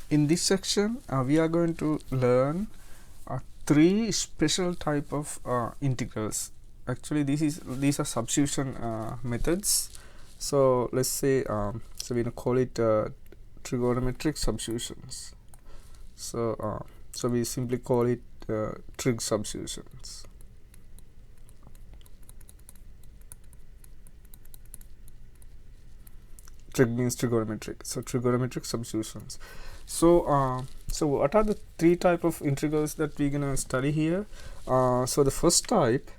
In this section, we are going to learn three special type of integrals. Actually, these are substitution methods. So let's say so we're gonna call it trigonometric substitutions. So we simply call it trig substitutions. Trig means trigonometric, so trigonometric substitutions. So what are the three type of integrals that we're gonna study here? So the first type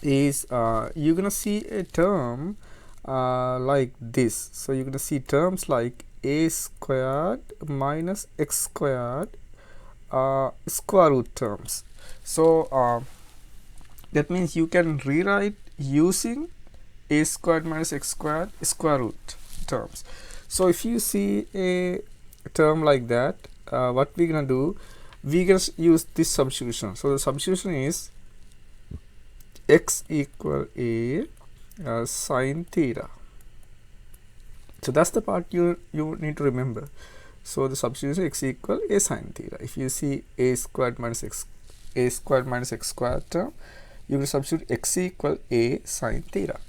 is you're gonna see a term like this. So you're gonna see terms like a squared minus x squared square root terms. So that means you can rewrite using a squared minus x squared square root terms. So if you see a term like that, what we're gonna do, we're gonna use this substitution. So the substitution is x equal a sine theta. So that's the part you need to remember. So the substitution x equal a sine theta. If you see a squared minus x squared term, you will substitute x equal a sine theta.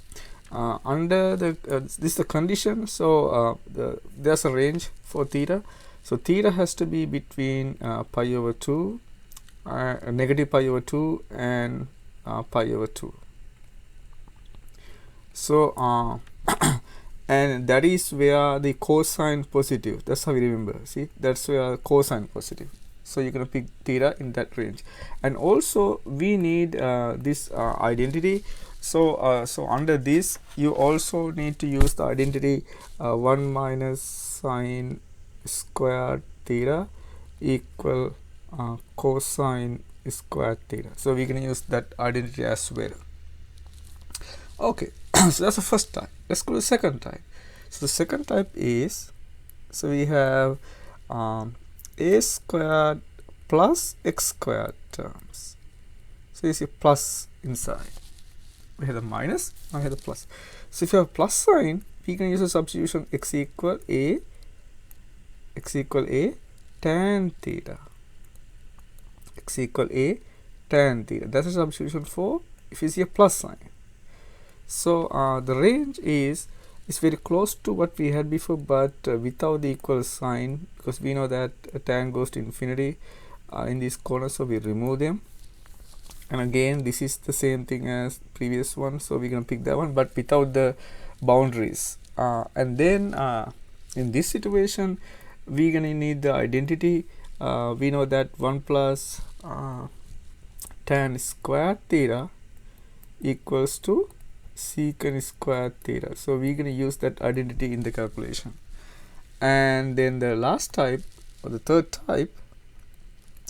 Under the this is the condition. So there's a range for theta. So theta has to be between pi over 2, negative pi over 2 and pi over 2. So and that is where the cosine positive, that's how we remember, see, that's where cosine positive. So you're going to pick theta in that range. And also we need this identity. So so under this you also need to use the identity 1 minus sine squared theta equal cosine squared theta. So we're going to use that identity as well. Okay. So that's the first type. Let's go to the second type. So the second type is, so we have a squared plus x squared terms. So you see plus inside. We have the minus, now we have the plus. So if you have plus sign, we can use a substitution x equal a tan theta. X equal a tan theta. That's a substitution for if you see a plus sign. So the range is very close to what we had before, but without the equal sign, because we know that tan goes to infinity in these corners, so we remove them. And again, this is the same thing as previous one, so we're gonna pick that one, but without the boundaries. And then in this situation, we're gonna need the identity. We know that 1 plus tan squared theta equals to secant squared theta. So we're going to use that identity in the calculation. And then the last type, or the third type,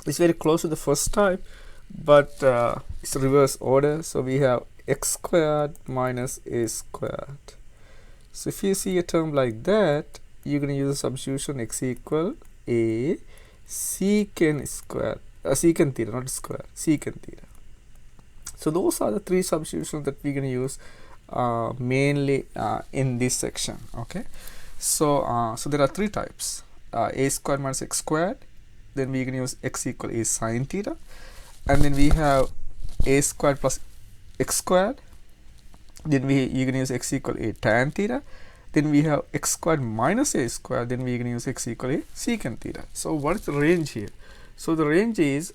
is very close to the first type, but it's reverse order. So we have x squared minus a squared. So if you see a term like that, you're going to use a substitution x equal a secant squared, secant theta, not square, secant theta. So those are the three substitutions that we're going to use mainly in this section. Okay, so so there are three types: a squared minus x squared. Then we're going to use x equal a sine theta, and then we have a squared plus x squared. Then you're going to use x equal a tan theta. Then we have x squared minus a squared. Then we're going to use x equal a secant theta. So what is the range here? So the range is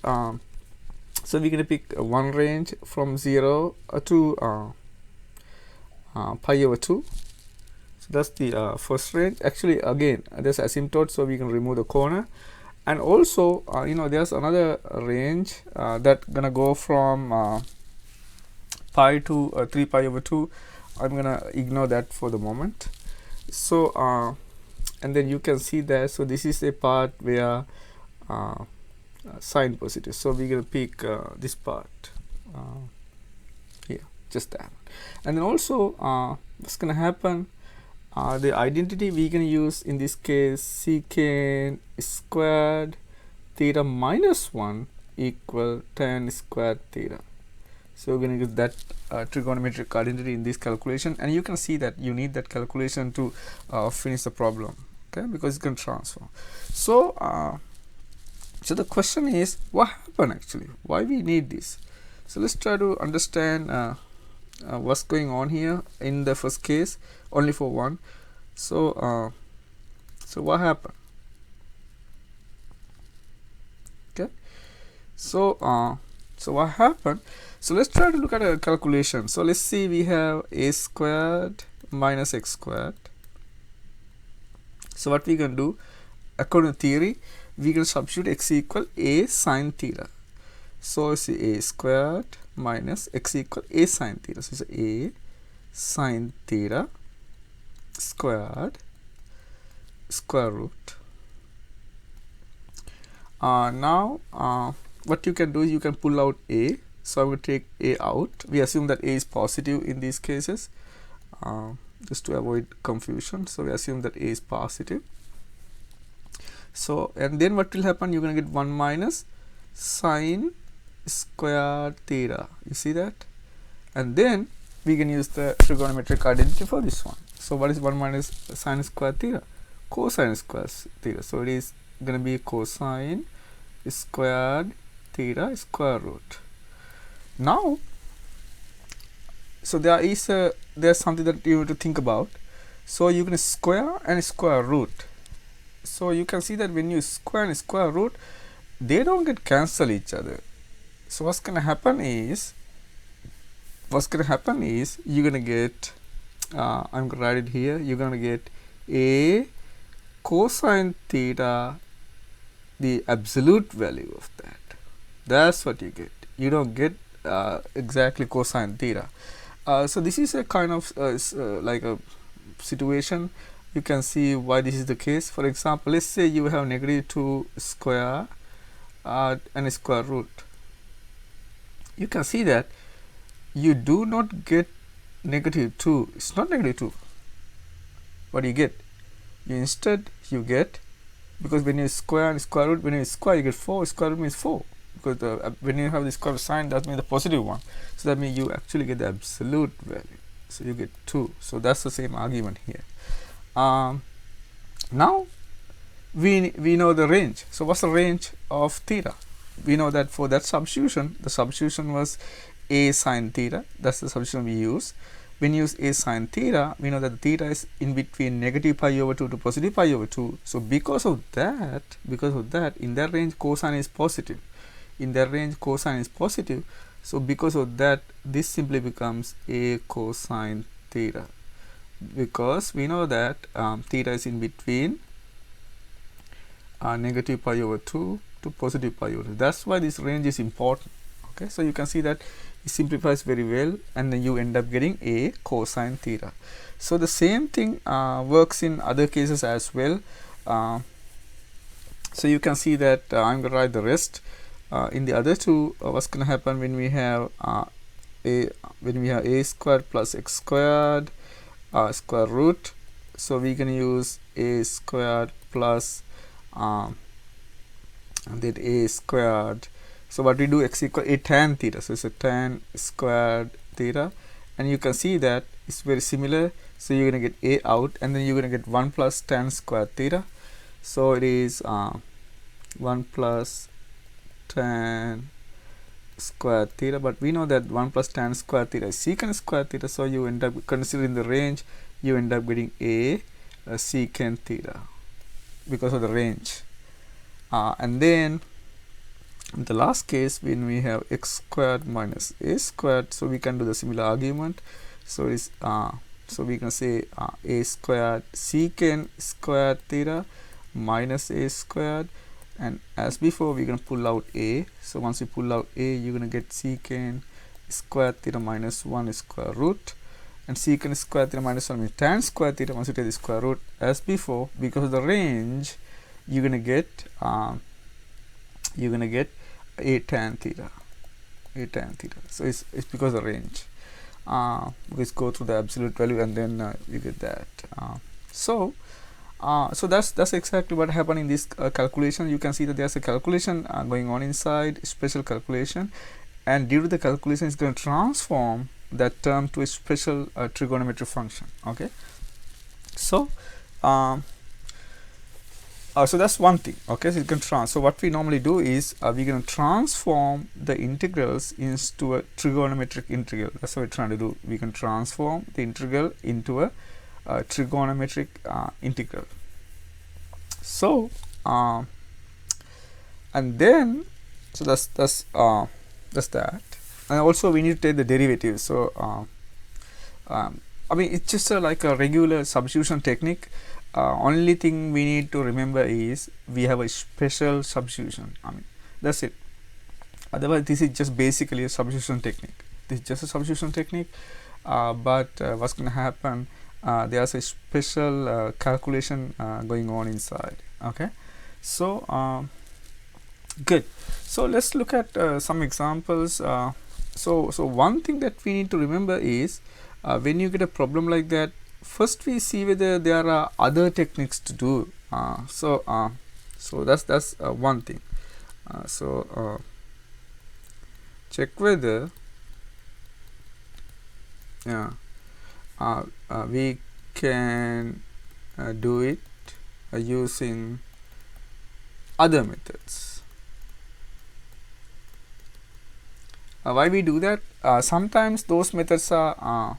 so we're going to pick one range from 0 to pi over 2. So that's the first range. Actually, again, there's asymptote, so we can remove the corner. And also, you know, there's another range that gonna go from pi to 3 pi over 2. I'm gonna ignore that for the moment. So and then you can see that. So this is a part where sign positive, so we're going to pick this part here, just that. And then also what's going to happen, the identity we're going to use in this case secant squared theta minus 1 equal tan squared theta. So we're going to use that trigonometric identity in this calculation, and you can see that you need that calculation to finish the problem. okay, because it's going to transform. So so the question is, what happened actually, why we need this? So let's try to understand what's going on here in the first case, only for one. So so what happened? Okay, so so what happened? So let's try to look at a calculation. So let's see, we have a squared minus x squared. So what we can do, according to theory, we can substitute x equal a sine theta. So see, a squared minus x equal a sine theta. So it's a sine theta squared square root. Now what you can do is you can pull out a. So I will take a out. We assume that a is positive in these cases, just to avoid confusion. So we assume that a is positive. So and then what will happen, you're going to get 1 minus sine squared theta. You see that? And then we can use the trigonometric identity for this one. So what is 1 minus sine squared theta? Cosine squared theta. So it is going to be cosine squared theta square root. Now, so there's something that you have to think about. So you can square and square root. So you can see that when you square and square root, they don't get cancel each other. So what's going to happen is you're going to get, I'm going to write it here, you're going to get a cosine theta, the absolute value of that. That's what you get. You don't get exactly cosine theta. So this is a kind of like a situation. You can see why this is the case. For example, let's say you have negative 2 square and a square root. You can see that you do not get negative 2. It's not negative 2. What do you get? Instead you get, because when you square and square root, when you square you get 4. Square root means 4, because when you have the square sign, that means the positive one. So that means you actually get the absolute value. So you get 2. So that's the same argument here. Now we know the range. So what's the range of theta? We know that for that substitution, the substitution was a sine theta. That's the substitution we use. When you use a sine theta, we know that theta is in between negative pi over 2 to positive pi over 2. So because of that, in that range cosine is positive. In that range cosine is positive. So because of that, this simply becomes a cosine theta, because we know that theta is in between negative pi over 2 to positive pi over 2. That's why this range is important. Okay, so you can see that it simplifies very well, and then you end up getting a cosine theta. So the same thing works in other cases as well. So you can see that I'm going to write the rest. In the other two, what's going to happen when we have a squared plus x squared square root? So we can use a squared plus and then a squared. So what we do, x equal a tan theta. So it's a tan squared theta, and you can see that it's very similar. So you're going to get a out, and then you're going to get 1 plus tan squared theta. So it is 1 plus tan square theta, but we know that 1 plus tan square theta is secant square theta. So you end up considering the range, you end up getting a secant theta because of the range. And then in the last case, when we have x squared minus a squared, so we can do the similar argument. So it's so we can say a squared secant squared theta minus a squared, and as before we're going to pull out a. So once you pull out a, you're going to get secant squared theta minus 1 square root, and secant squared theta minus 1 means tan squared theta. Once you take the square root, as before, because of the range, you're going to get a tan theta. So it's because of the range. Let's go through the absolute value, and then you get that. So that's exactly what happened in this calculation. You can see that there's a calculation going on inside, special calculation, and due to the calculation, it's going to transform that term to a special trigonometric function. Okay, so so that's one thing. Okay, so you can so what we normally do is we're going to transform the integrals into a trigonometric integral. That's what we're trying to do. We can transform the integral into a trigonometric integral. So and then so that's that. And also we need to take the derivative. So I mean, it's just like a regular substitution technique. Only thing we need to remember is we have a special substitution. I mean, that's it. Otherwise, this is just basically a substitution technique. This is just a substitution technique. But what's going to happen? There's a special calculation going on inside. Okay, so good. So let's look at some examples. So one thing that we need to remember is when you get a problem like that, first we see whether there are other techniques to do. So that's one thing. Check whether we can do it using other methods. Why we do that? Sometimes those methods are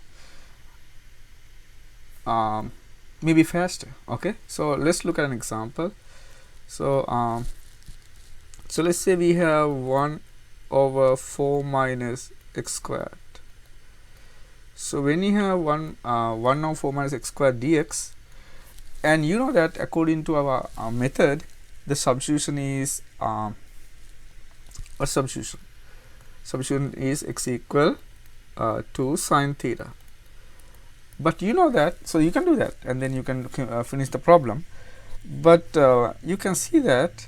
maybe faster. Okay, so let's look at an example. So let's say we have 1 over 4 minus x squared. So when you have 1 over 4 minus x squared dx, and you know that according to our method, the substitution is substitution is x equal to sine theta. But you know that, so you can do that and then you can finish the problem. But you can see that,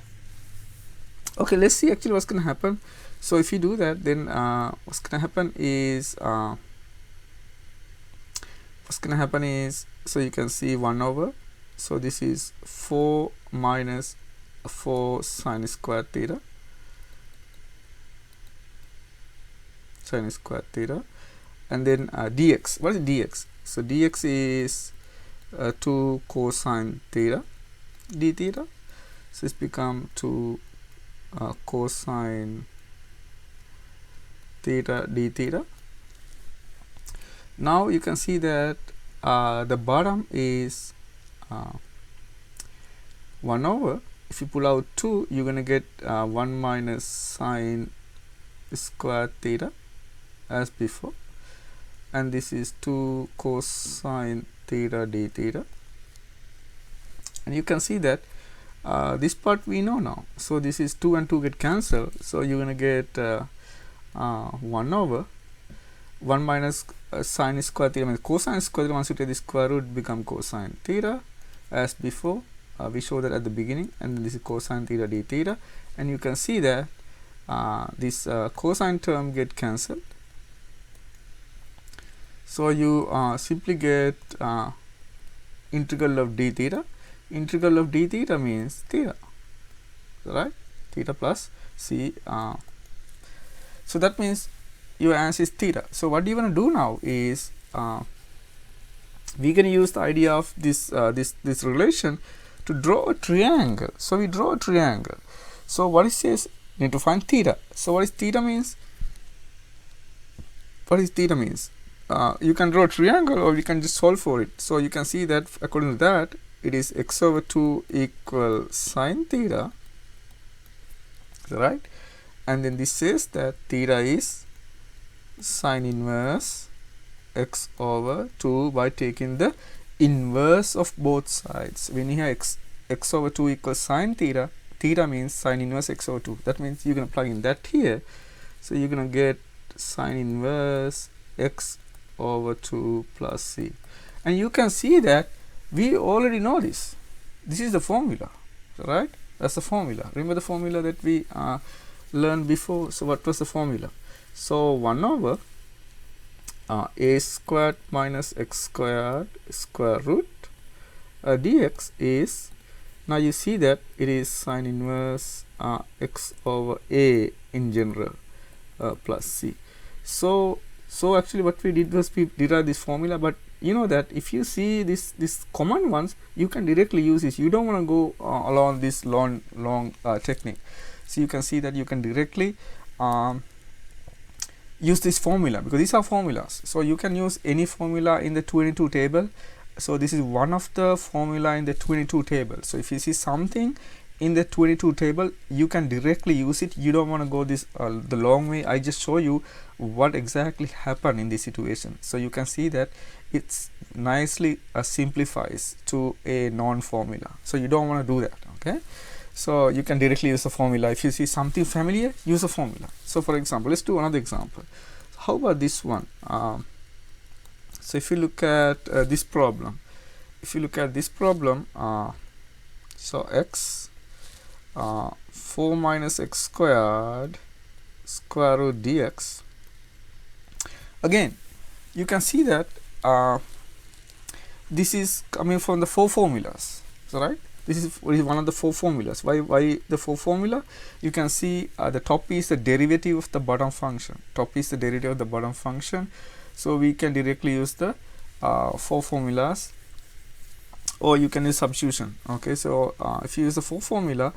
okay, let's see actually what's going to happen. So if you do that, then what's going to happen is so you can see 1 over, so this is 4 minus 4 sine squared theta, and then dx. What is dx? So dx is 2 cosine theta d theta. So it's become 2 cosine theta d theta. Now you can see that the bottom is 1 over. If you pull out 2, you're going to get 1 minus sine squared theta as before, and this is 2 cosine theta d theta. And you can see that this part we know now. So this is 2 and 2 get cancelled. So you're going to get 1 over 1 minus sine square theta, means cosine square theta. Once you take the square root, become cosine theta as before. We show that at the beginning, and this is cosine theta d theta. And you can see that this cosine term get cancelled. So you simply get integral of d theta. Integral of d theta means theta, right? Theta plus c. So that means your answer is theta. So what you want to do now is we can use the idea of this relation to draw a triangle. So we draw a triangle. So what it says, you need to find theta. So what is theta means? You can draw a triangle, or you can just solve for it. So you can see that according to that, it is x over 2 equal sine theta, right? And then this says that theta is sine inverse x over 2 by taking the inverse of both sides. When you have x over 2 equals sine theta, theta means sine inverse x over 2. That means you're going to plug in that here. So you're going to get sine inverse x over 2 plus c. And you can see that we already know this. This is the formula, right? That's the formula. Remember the formula that we learned before. So what was the formula? So 1 over a squared minus x squared square root dx is, now you see that it is sine inverse x over a in general plus c. So actually what we did was we derived this formula, but you know that if you see this common ones, you can directly use this. You don't want to go along this long technique. So you can see that you can directly use this formula, because these are formulas. So you can use any formula in the 22 table. So this is one of the formula in the 22 table. So if you see something in the 22 table, you can directly use it. You don't want to go this the long way. I just show you what exactly happened in this situation. So you can see that it's nicely simplifies to a non-formula. So you don't want to do that. Okay, so you can directly use the formula. If you see something familiar, use a formula. So for example, let's do another example. How about this one? So if you look at this problem, so x 4 minus x squared square root dx. Again, you can see that this is coming from the 4 formulas. So right, this is one of the 4 formulas. Why the 4 formula? You can see the top is the derivative of the bottom function. So we can directly use the 4 formulas, or you can use substitution. Okay, so if you use the 4 formula,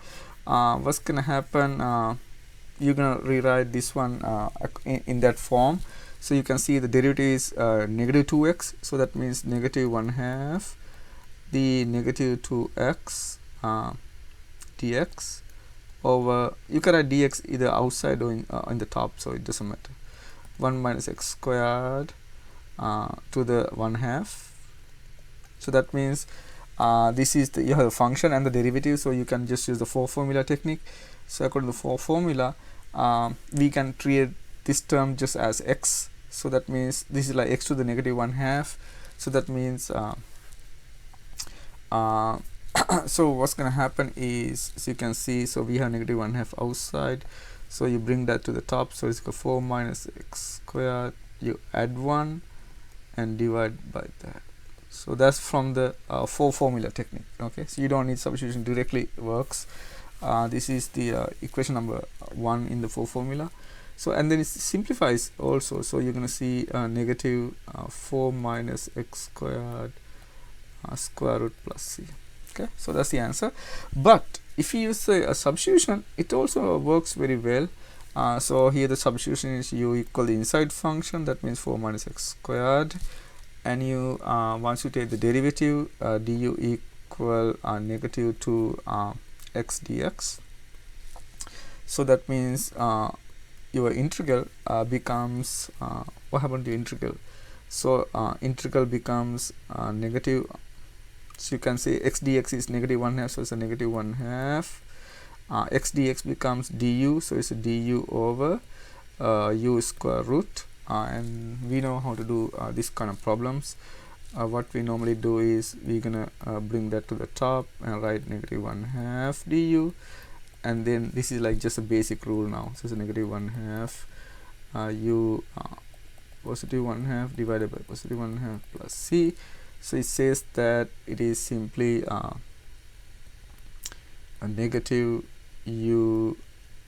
what's gonna happen? You're gonna rewrite this one in that form. So you can see the derivative is negative 2x, so that means negative 1/2 the negative 2x dx over, you can write dx either outside or in the top, so it doesn't matter. 1 minus x squared to the 1/2. So that means this is you have a function and the derivative, so you can just use the 4 formula technique. So according to the 4 formula, we can treat this term just as x. So that means this is like x to the negative 1/2. So that means so what's gonna happen is, so you can see, so we have negative 1/2 outside, so you bring that to the top, so it's equal 4 minus x squared, you add 1 and divide by that. So that's from the 4 formula technique. Okay, so you don't need substitution, directly works. This is the equation number 1 in the 4 formula. So and then it simplifies also, so you're gonna see negative 4 minus x squared square root plus c. Okay, so that's the answer. But if you use a substitution, it also works very well. So here the substitution is u equal the inside function, that means 4 minus x squared, and you once you take the derivative, du equal negative 2 x dx. So that means your integral becomes what happened to integral? So integral becomes negative. So you can say x dx is negative 1/2, so it's a negative 1/2. X dx becomes du, so it's a du over u square root. And we know how to do this kind of problems. What we normally do is we're gonna bring that to the top and write negative 1/2 du, and then this is like just a basic rule now. So it's a negative 1/2 u positive 1/2 divided by positive 1/2 plus c. So it says that it is simply a negative u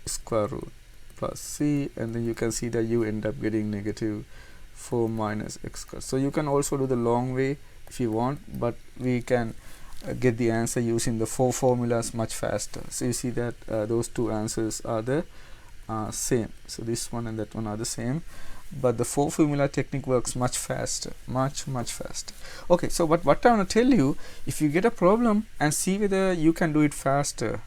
square root plus c, and then you can see that you end up getting negative 4 minus x squared. So you can also do the long way if you want, but we can get the answer using the 4 formulas much faster. So you see that those 2 answers are the same. So this one and that one are the same, but the 4 formula technique works much faster, much faster. Okay, so what I want to tell you, if you get a problem and see whether you can do it faster,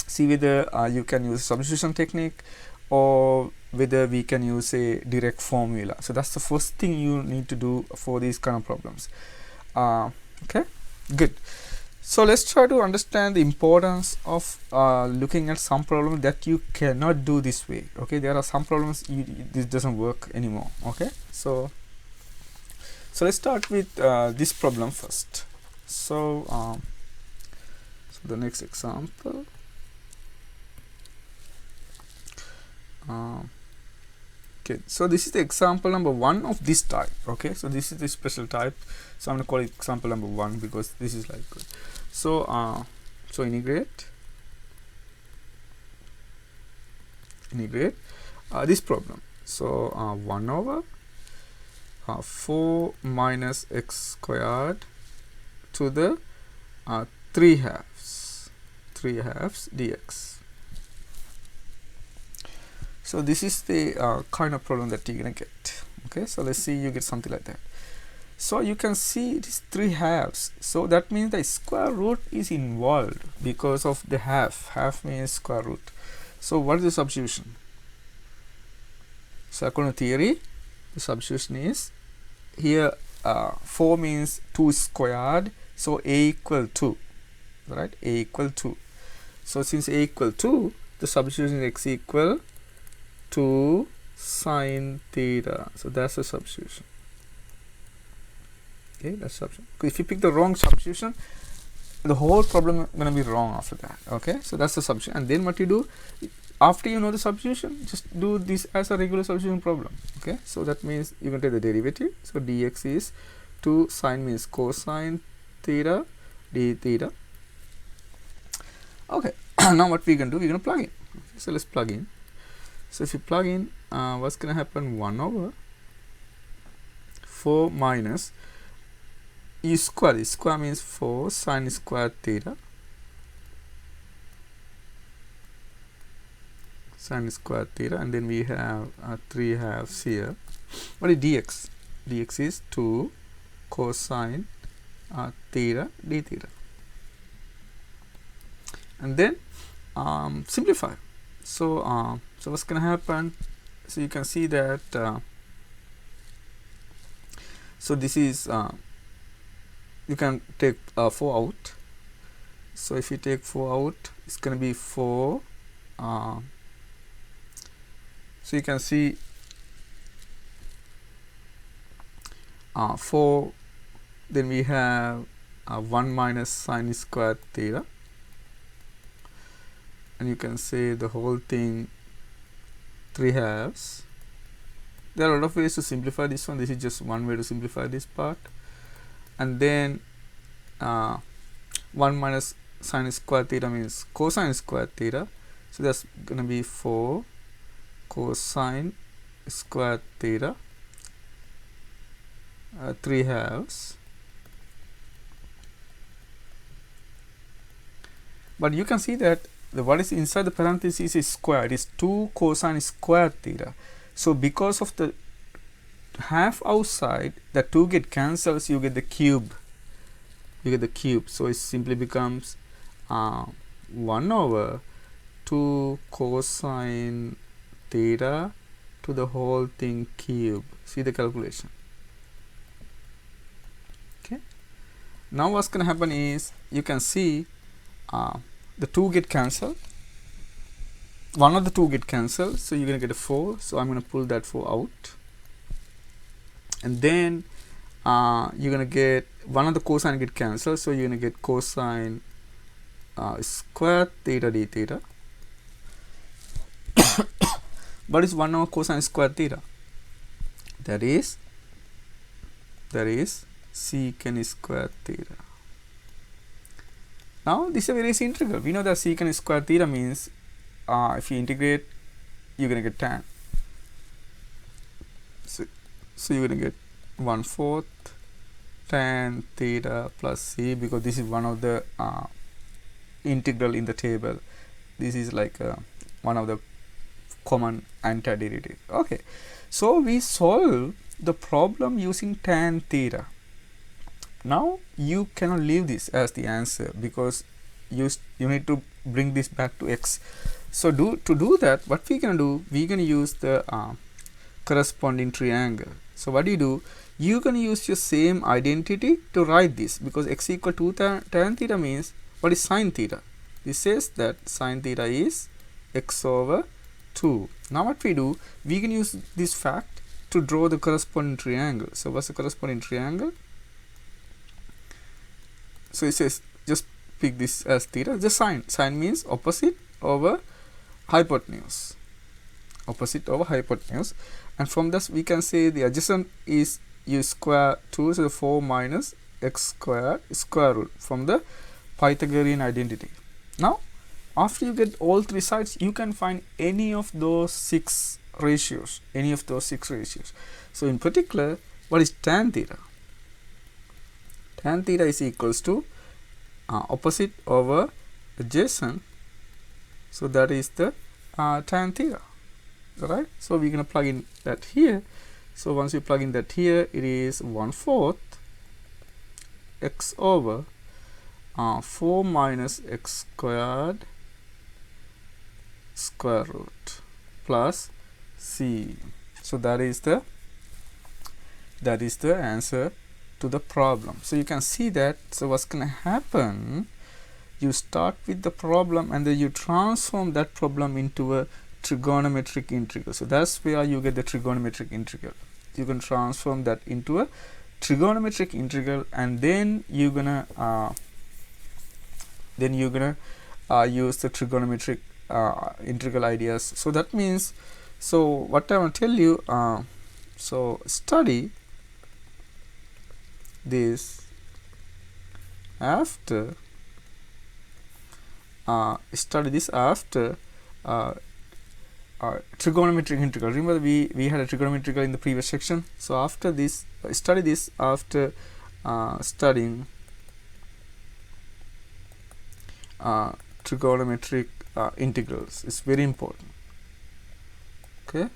see whether you can use substitution technique or whether we can use a direct formula. So that's the first thing you need to do for these kind of problems. Okay, good. So let's try to understand the importance of looking at some problems that you cannot do this way. Okay, there are some problems this doesn't work anymore. Okay, so let's start with this problem first. So so the next example. Okay, so this is the example number 1 of this type. Okay, so this is the special type, so I'm going to call it example number 1 because this is like good. So so integrate this problem. So 1 over 4 minus x squared to the 3 halves dx. So this is the kind of problem that you're gonna get. Okay, so let's see you get something like that. So you can see it is 3 halves, so that means the square root is involved because of the half means square root. So what is the substitution? So according to theory, the substitution is here 4 means 2 squared, so a equal 2, right? A equal 2. So since a equal 2, the substitution is x equal 2 sine theta. So that's the substitution. Okay, that's substitution. If you pick the wrong substitution, the whole problem is going to be wrong after that. Okay, so that's the substitution. And then what you do after you know the substitution, just do this as a regular substitution problem. Okay, so that means you can take the derivative. So dx is 2 sine means cosine theta d theta. Okay, now what we can do, we're going to plug in. Okay, so let's plug in. So if you plug in, what's going to happen? 1 over 4 minus e square. E square means 4 sine square theta. Sine square theta, and then we have 3 halves here. What is dx? Dx is 2 cosine theta d theta. And then simplify. So so what's going to happen? So you can see that so this is you can take 4 out. So if you take 4 out, it's going to be 4. So you can see 4, then we have 1 minus sine square theta, and you can say the whole thing 3 halves. There are a lot of ways to simplify this one. This is just one way to simplify this part. And then 1 minus sine square theta means cosine square theta. So that's going to be 4 cosine square theta 3 halves. But you can see that what is inside the parentheses is square. It is 2 cosine square theta. So because of the half outside, the 2 get cancels, you get the cube. So it simply becomes 1 over 2 cosine theta to the whole thing cube. See the calculation. Okay. Now what's going to happen is, you can see the 2 get cancelled. One of the 2 get cancelled, so you're going to get a 4. So I'm going to pull that 4 out. And then you're going to get one of the cosine get cancelled, so you're going to get cosine square theta d theta. But it's 1 over cosine square theta. That is secant square theta. Now this is a very easy integral. We know that secant square theta means if you integrate, you're going to get tan. So you're going to get 1/4 tan theta plus c, because this is one of the integral in the table. This is like one of the common antiderivative. Okay, so we solve the problem using tan theta. Now you cannot leave this as the answer, because you need to bring this back to x. So to do that, what we can do, we can use the corresponding triangle. So what do? You can use your same identity to write this, because x equal to tan theta means what is sine theta? This says that sine theta is x over 2. Now what we do, we can use this fact to draw the corresponding triangle. So what's the corresponding triangle? So it says, just pick this as theta, just sine. Sine means opposite over hypotenuse. Opposite over hypotenuse. And from this we can say the adjacent is u square 2, so 4 minus x square square root from the Pythagorean identity. Now after you get all 3 sides, you can find any of those 6 ratios. So in particular, What is tan theta? Tan theta is equals to opposite over adjacent. So that is the tan theta, right? So we're going to plug in that here. So once you plug in that here, it is 1/4 x over 4 minus x squared square root plus c. So that is the answer to the problem. So you can see that. So what's going to happen, you start with the problem and then you transform that problem into a trigonometric integral. So that's where you get the trigonometric integral. You can transform that into a trigonometric integral, and then you're gonna use the trigonometric integral ideas. So that means, so what I want to tell you, so study this after trigonometric integral. Remember we had a trigonometric in the previous section. So after this, study this after studying trigonometric integrals. It's very important, okay,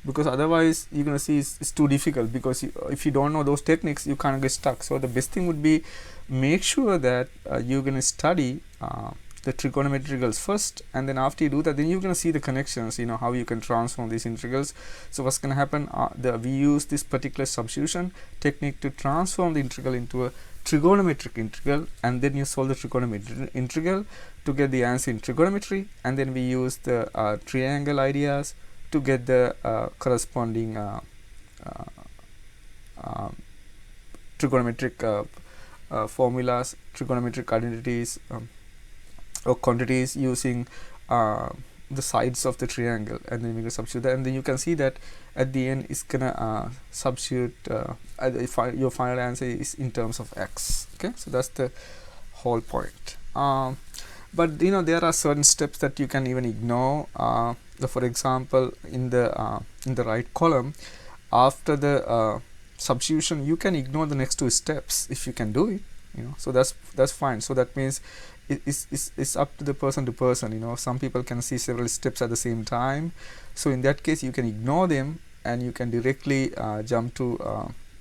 because otherwise you're gonna see it's too difficult, because if you don't know those techniques, you can't get stuck. So the best thing would be, make sure that you're gonna study the trigonometricals first, and then after you do that, then you're going to see the connections, how you can transform these integrals. So what's going to happen, we use this particular substitution technique to transform the integral into a trigonometric integral, and then you solve the trigonometric integral to get the answer in trigonometry, and then we use the triangle ideas to get the corresponding trigonometric formulas, trigonometric identities, or quantities using the sides of the triangle, and then we can substitute that, and then you can see that at the end it's gonna substitute your final answer is in terms of x. Okay, so that's the whole point. But there are certain steps that you can even ignore. For example, in the right column, after the substitution, you can ignore the next two steps if you can do it. So that's fine. So that means it's up to the person. Some people can see several steps at the same time. So in that case, you can ignore them and you can directly jump to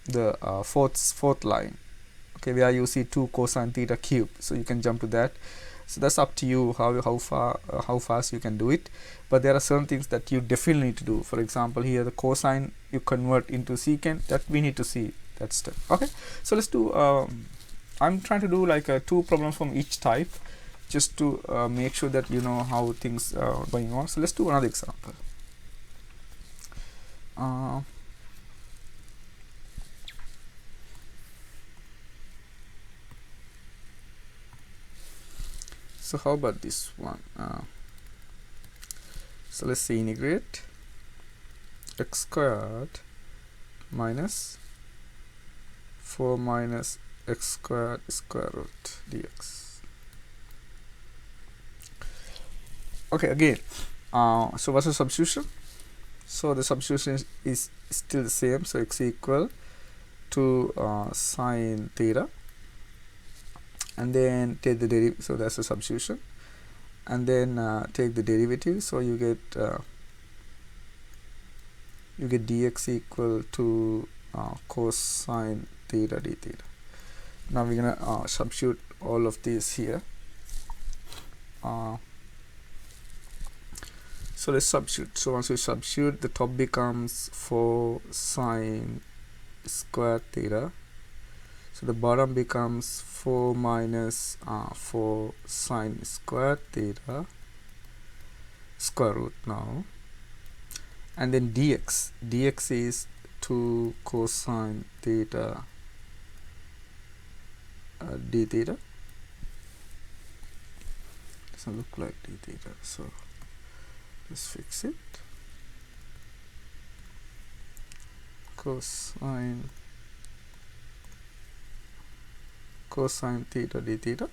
the fourth line, okay, where you see 2 cosine theta cube. So you can jump to that. So that's up to you how fast you can do it. But there are certain things that you definitely need to do. For example, here the cosine you convert into secant. That we need to see that step. Okay, so let's do. I'm trying to do like 2 problems from each type, just to make sure that you know how things are going on. So let's do another example. So how about this one? So let's say integrate x squared minus 4 minus x squared square root dx. Okay, again, so what's the substitution? So the substitution is still the same. So x equal to sine theta, and then take the derivative. So that's the substitution, and then take the derivative. So you get dx equal to cosine theta d theta. Now we're gonna substitute all of these here. So let's substitute. So once we substitute, the top becomes 4 sine squared theta. So the bottom becomes 4 minus 4 sine squared theta square root now, and then dx is 2 cosine theta d theta. Doesn't look like d theta, so let's fix it. Cosine theta d theta.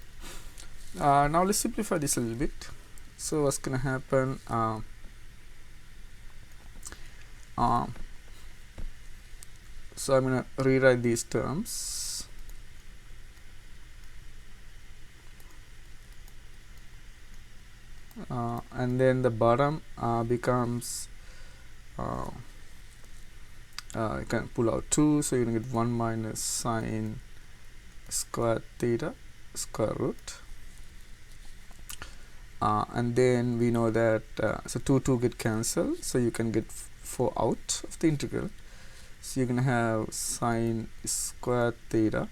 Now let's simplify this a little bit. So what's gonna happen? So I'm going to rewrite these terms. And then the bottom becomes you can pull out 2, so you're going to get 1 minus sine square theta square root, and then we know that so 2 get cancelled, so you can get 4 out of the integral. So you're going to have sine square theta,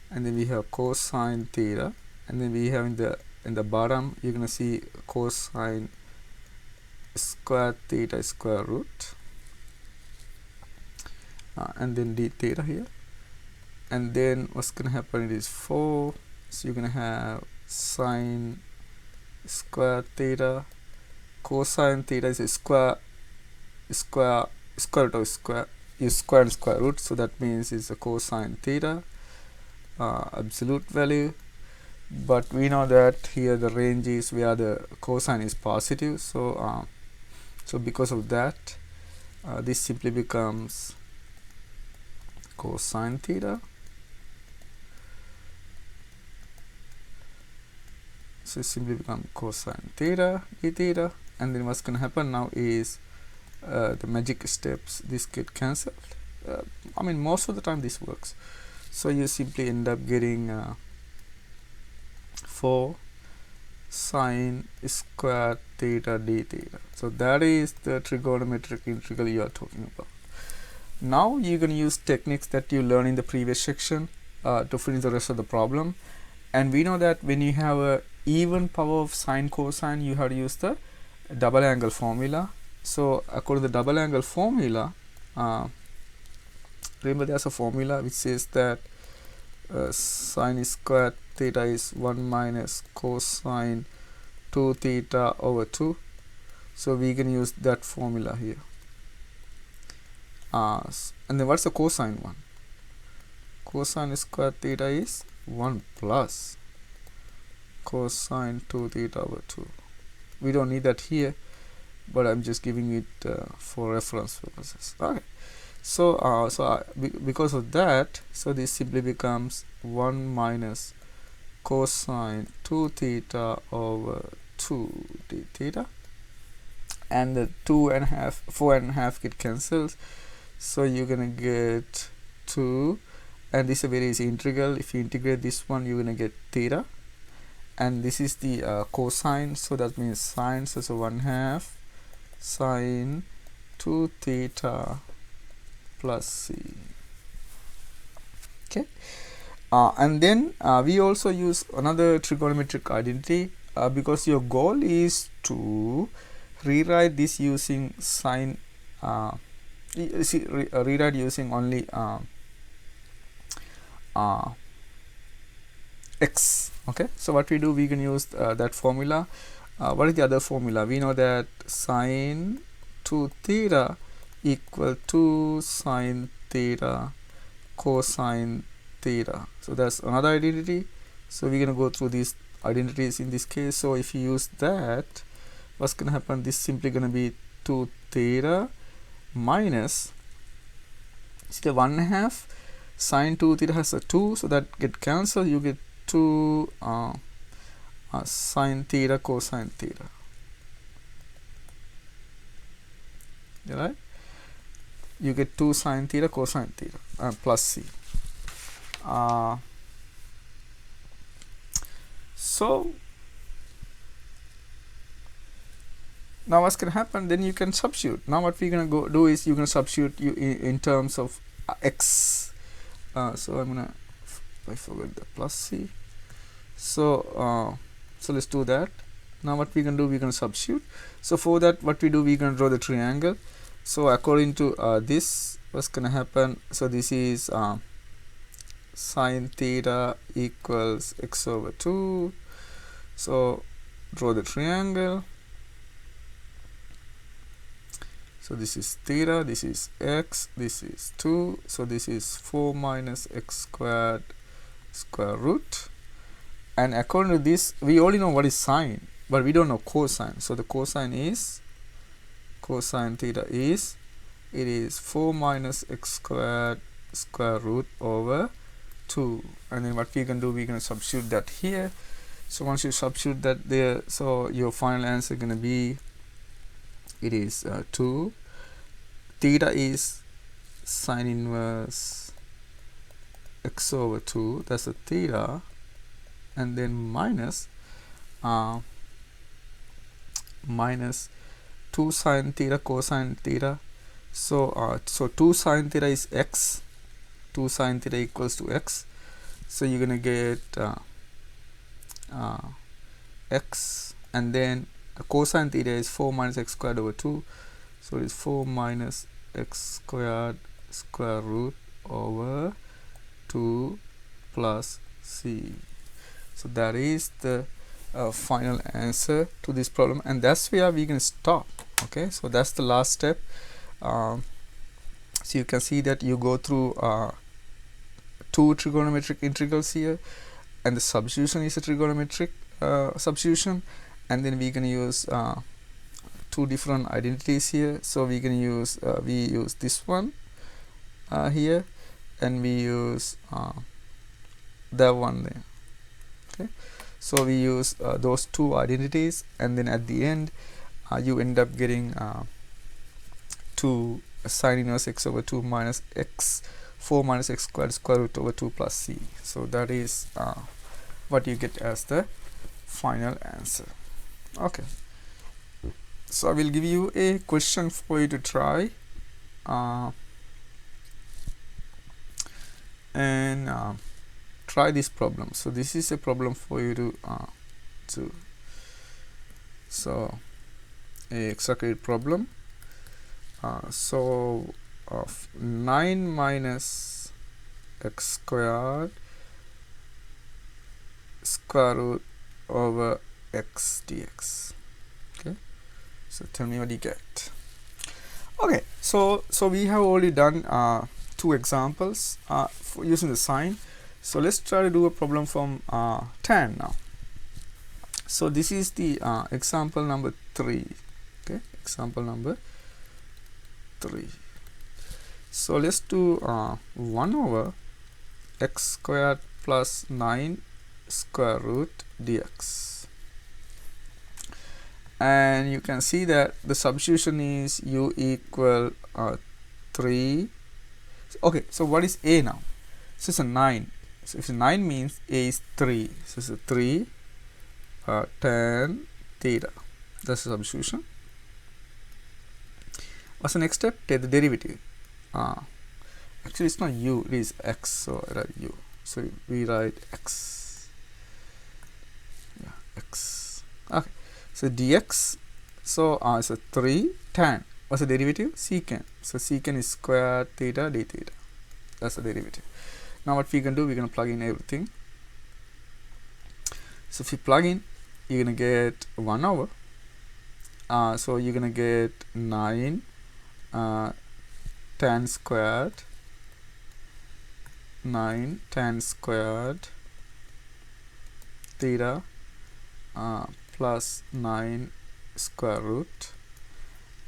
and then we have cosine theta, and then we have in the bottom you're going to see cosine square theta square root, and then d theta here, and then what's going to happen is 4, so you're going to have sine square theta, cosine theta is a square root of square, is square and square root, so that means it's a cosine theta, absolute value. But we know that here the range is where the cosine is positive, so so because of that this simply becomes cosine theta. So it simply become cosine theta d theta, and then what's going to happen now is the magic steps, this get cancelled. I mean, most of the time this works, so you simply end up getting 4 sine square theta d theta. So that is the trigonometric integral you are talking about. Now you're going to use techniques that you learned in the previous section to finish the rest of the problem. And we know that when you have a even power of sine cosine, you have to use the double angle formula. So according to the double angle formula, remember there's a formula which says that sine square theta is 1 minus cosine 2 theta over 2. So we can use that formula here. And then what's the cosine one? Cosine square theta is 1 plus cosine 2 theta over 2. We don't need that here, but I'm just giving it for reference purposes. Okay. So because of that, so this simply becomes 1 minus cosine 2 theta over 2 d theta, and the 4.5 get cancelled, so you're gonna get 2, and this is a very easy integral. If you integrate this one, you're gonna get theta, and this is the cosine, so that means sine, so it's a 1/2 sine 2 theta plus c. Okay, and then we also use another trigonometric identity because your goal is to rewrite this using sine, rewrite using only x. Okay, so what we do, we can use that formula. What is the other formula? We know that sine 2 theta equal to sine theta cosine theta. So that's another identity. So we're gonna go through these identities in this case. So if you use that, what's gonna happen? This is simply gonna be 2 theta minus, see the 1/2 sine 2 theta has a 2, so that get cancelled. You get 2 sine theta cosine theta. Right? You get 2 sine theta cosine theta plus c. So now what's going to happen? Then you can substitute. Now what we're going to go do is you're going to substitute you in terms of x. So I'm going to, I forgot the plus c. So so let's do that. Now what we can do, we're going to substitute. So for that, what we do, we're going to draw the triangle. So according to this, what's going to happen? So this is sine theta equals x over 2. So draw the triangle. So this is theta, this is x, this is 2. So this is 4 minus x squared square root. And according to this, we only know what is sine, but we don't know cosine. So the cosine theta is it is 4 minus x squared square root over 2, and then what we can do, we're going to substitute that here. So once you substitute that there, so your final answer going to be, it is 2. Theta is sine inverse x over 2, that's a theta, and then minus minus 2 sine theta cosine theta. So 2 sine theta is x, 2 sine theta equals to x, so you're gonna get x, and then cosine theta is 4 minus x squared over 2, so it is 4 minus x squared square root over 2 plus c. So that is the final answer to this problem, and that's where we can stop. Okay, so that's the last step. So you can see that you go through 2 trigonometric integrals here, and the substitution is a trigonometric substitution, and then we can use 2 different identities here. So we can use we use this one here, and we use that one there. Okay, so we use those 2 identities, and then at the end you end up getting 2 sine inverse x over 2 minus x 4 minus x squared square root over 2 plus c. So that is what you get as the final answer. Okay, so I will give you a question for you to try, and try this problem. So this is a problem for you to so a extra credit problem. So of 9 minus x squared square root over x dx. Okay, so tell me what you get. Okay, so we have already done 2 examples for using the sign. So let's try to do a problem from tan now. So this is the example number 3. Okay, example number 3. So let's do 1 over x squared plus 9 square root dx, and you can see that the substitution is u equal 3. Okay, so what is a now? So it's a 9. So if 9 means a is 3, so it's a 3 tan theta. That's the substitution. What's the next step? Take the derivative. Actually it's not u, it is x, so I write u. So we write x. Yeah, x. Okay, so dx, so it's a 3 tan. What's the derivative? Secant. So secant is square theta d theta. That's the derivative. Now what we can do, we're going to plug in everything. So if you plug in, you're going to get 1 over. So you're going to get 9 tan squared, 9 tan squared theta plus 9 square root,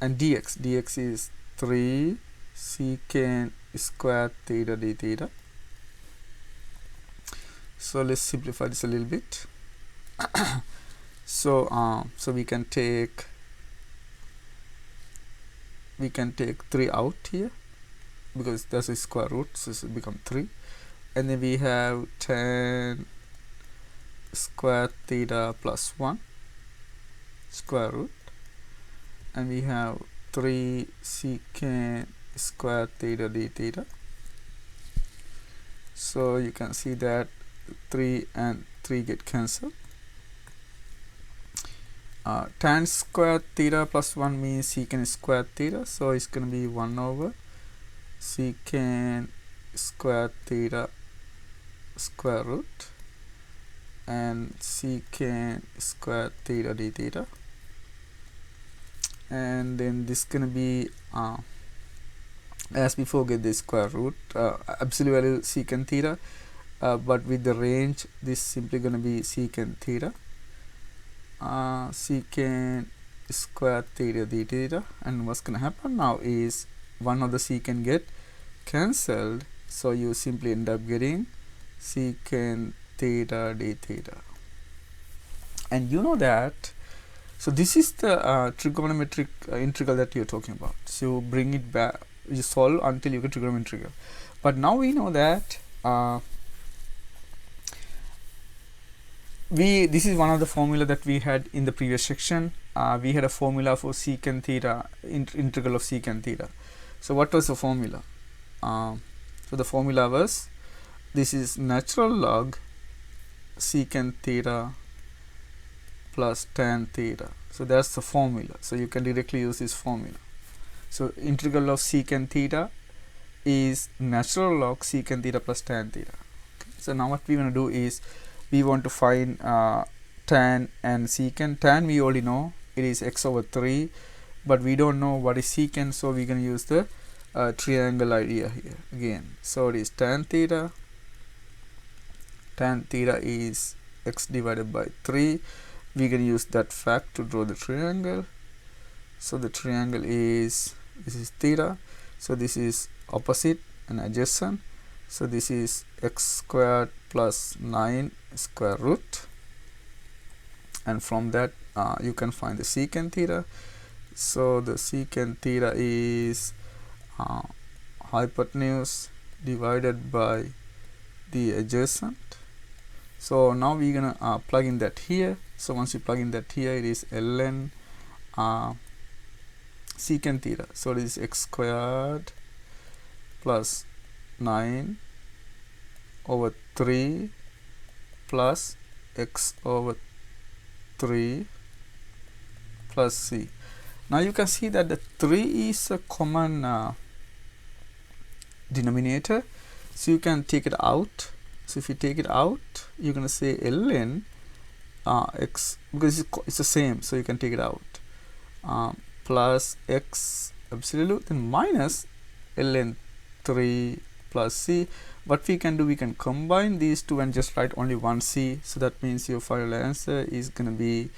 and dx is 3 secant square theta d theta. So let's simplify this a little bit. So we can take 3 out here because that's a square root, so it will become 3, and then we have tan square theta plus 1 square root, and we have 3 secant square theta d theta. So you can see that 3 and 3 get cancelled. Tan square theta plus 1 means secant square theta, so it's going to be 1 over secant square theta square root and secant square theta d theta, and then this is going to be as before, get the square root, absolute value secant theta, but with the range this is simply going to be secant theta, secant square theta d theta. And what's going to happen now is one of the secant get cancelled, so you simply end up getting secant theta d theta. And you know that, so this is the trigonometric integral that you're talking about. So you bring it back, you solve until you get trigonometric integral. But now we know that this is one of the formula that we had in the previous section. We had a formula for secant theta, integral of secant theta. So what was the formula? So the formula was, this is natural log secant theta plus tan theta. So that's the formula. So you can directly use this formula. So integral of secant theta is natural log secant theta plus tan theta. Okay. So now what we want to do is, we want to find tan and secant. Tan we already know, it is x over 3, but we don't know what is secant, so we're going to use the triangle idea here again. So it is tan theta is x divided by 3. We can use that fact to draw the triangle. So the triangle is, this is theta, so this is opposite and adjacent, so this is x squared plus 9 square root, and from that you can find the secant theta. So the secant theta is hypotenuse divided by the adjacent. So now we're gonna plug in that here. So once you plug in that here, it is ln secant theta. So it is x squared plus 9 over 3 plus x over 3 plus c. Now you can see that the 3 is a common denominator, so you can take it out. So if you take it out, you're going to say ln x, because it's the same, so you can take it out, plus x absolute, then minus ln 3 plus c. What we can do, we can combine these two and just write only one c. So that means your final answer is going to be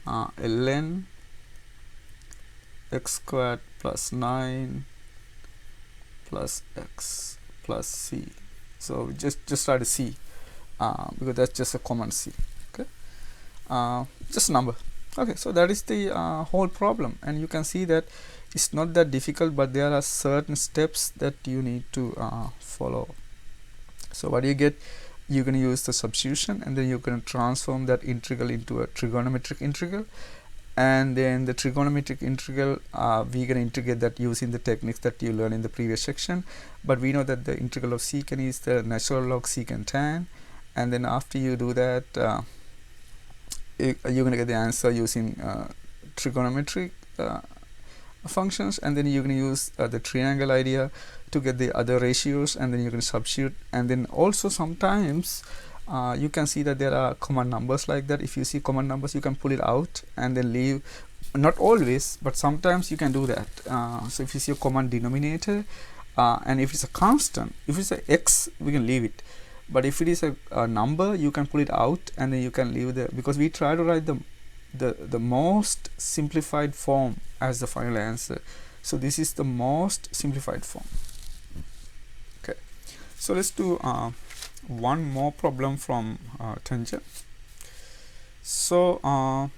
ln x squared plus 9 plus x plus c. So just write a c because that's just a common c. Okay, just a number. Okay, so that is the whole problem, and you can see that it's not that difficult, but there are certain steps that you need to follow. So what do you get? You're going to use the substitution, and then you're going to transform that integral into a trigonometric integral, and then the trigonometric integral, we're going to integrate that using the techniques that you learned in the previous section. But we know that the integral of secant is the natural log secant tan, and then after you do that, you're going to get the answer using trigonometric functions, and then you're going to use the triangle idea to get the other ratios, and then you're going to substitute. And then also sometimes you can see that there are common numbers like that. If you see common numbers, you can pull it out and then leave. Not always, but sometimes you can do that. So if you see a common denominator, and if it's a constant, if it's a x, we can leave it. But if it is a number, you can pull it out and then you can leave the, because we try to write the most simplified form as the final answer. So this is the most simplified form. Okay, so let's do one more problem from tangent. So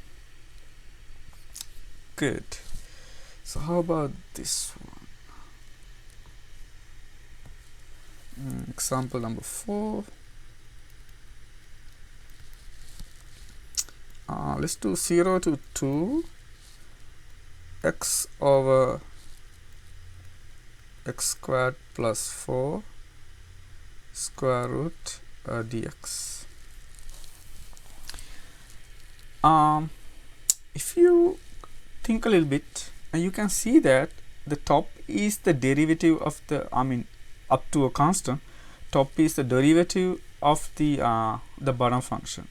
good. So how about this one? Example number 4. Let's do 0 to 2 x over x squared plus 4 square root dx. If you think a little bit, you can see that the top is the derivative of the, up to a constant, top is the derivative of the bottom function.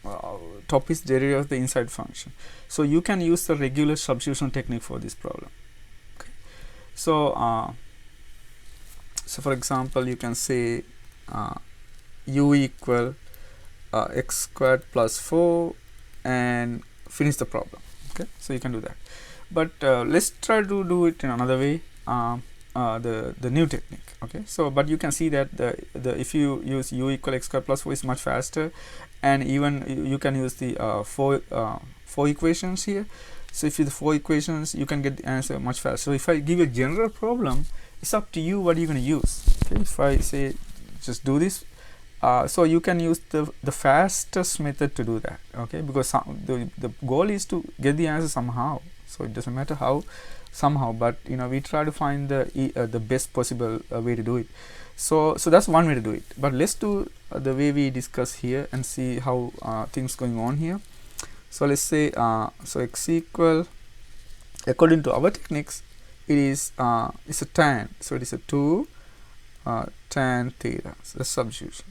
Top is derivative of the inside function. So you can use the regular substitution technique for this problem. Okay. So so for example, you can say u equal x squared plus 4 and finish the problem. Okay, so you can do that. But let's try to do it in another way. the new technique. Okay, so but you can see that the if you use u equal x squared plus 4 is much faster, and even you can use the four equations here. So if you use the 4 equations, you can get the answer much faster. So if I give you a general problem, it's up to you what you're going to use. Okay, if I say just do this, so you can use the fastest method to do that. Okay, because the goal is to get the answer somehow. So it doesn't matter how, somehow, but you know, we try to find the best possible way to do it. So that's one way to do it. But let's do the way we discuss here and see how things going on here. So let's say so x equal, according to our techniques, it is it's a tan, so it is a 2 tan theta. So that's substitution.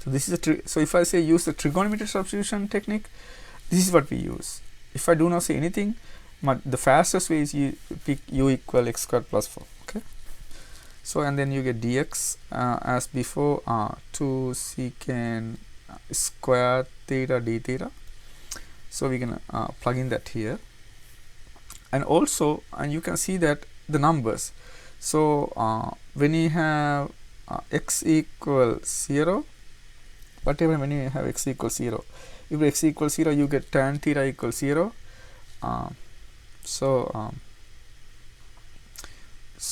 So this is a so if I say use the trigonometric substitution technique, this is what we use. If I do not say anything, but the fastest way is you pick u equal x squared plus 4. Okay, so and then you get dx as before, 2 secant square theta d theta. So we can plug in that here, and also you can see that the numbers. So when you have x equal 0, whatever, when you have x equals 0, if x equals 0, you get tan theta equals 0. So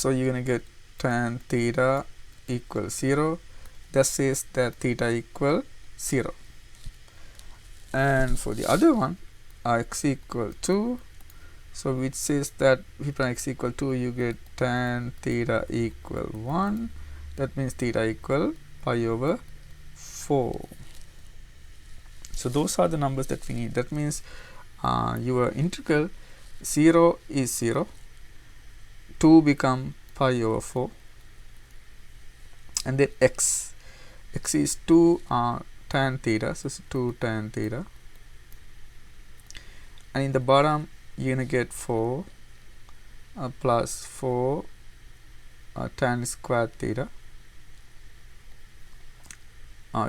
you're gonna get tan theta equals 0. That says that theta equal 0. And for the other one, x equal 2, so which says that if x equal 2, you get tan theta equal 1. That means theta equal pi over 4. So those are the numbers that we need. That means your integral 0 is 0, 2 become pi over 4, and then x is 2 tan theta, so it's 2 tan theta, and in the bottom you're gonna get 4 plus 4 tan square theta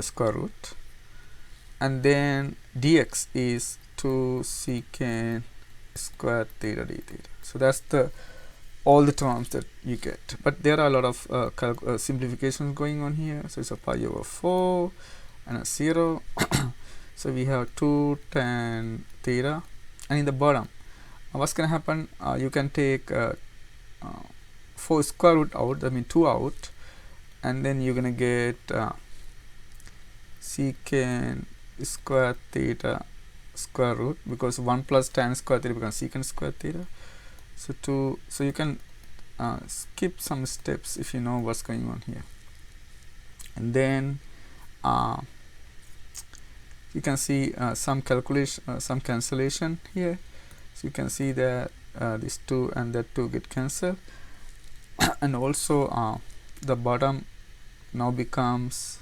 square root, and then dx is 2 secant square theta d theta. So that's all the terms that you get, but there are a lot of simplifications going on here. So it's a pi over 4 and a 0. So we have 2 tan theta, and in the bottom what's gonna happen, you can take 4 square root out, I mean 2 out, and then you're gonna get secant square theta square root, because 1 plus tan square theta becomes secant square theta. So you can skip some steps if you know what's going on here, and then you can see some calculation, some cancellation here. So you can see that this 2 and that 2 get cancelled, and also the bottom now becomes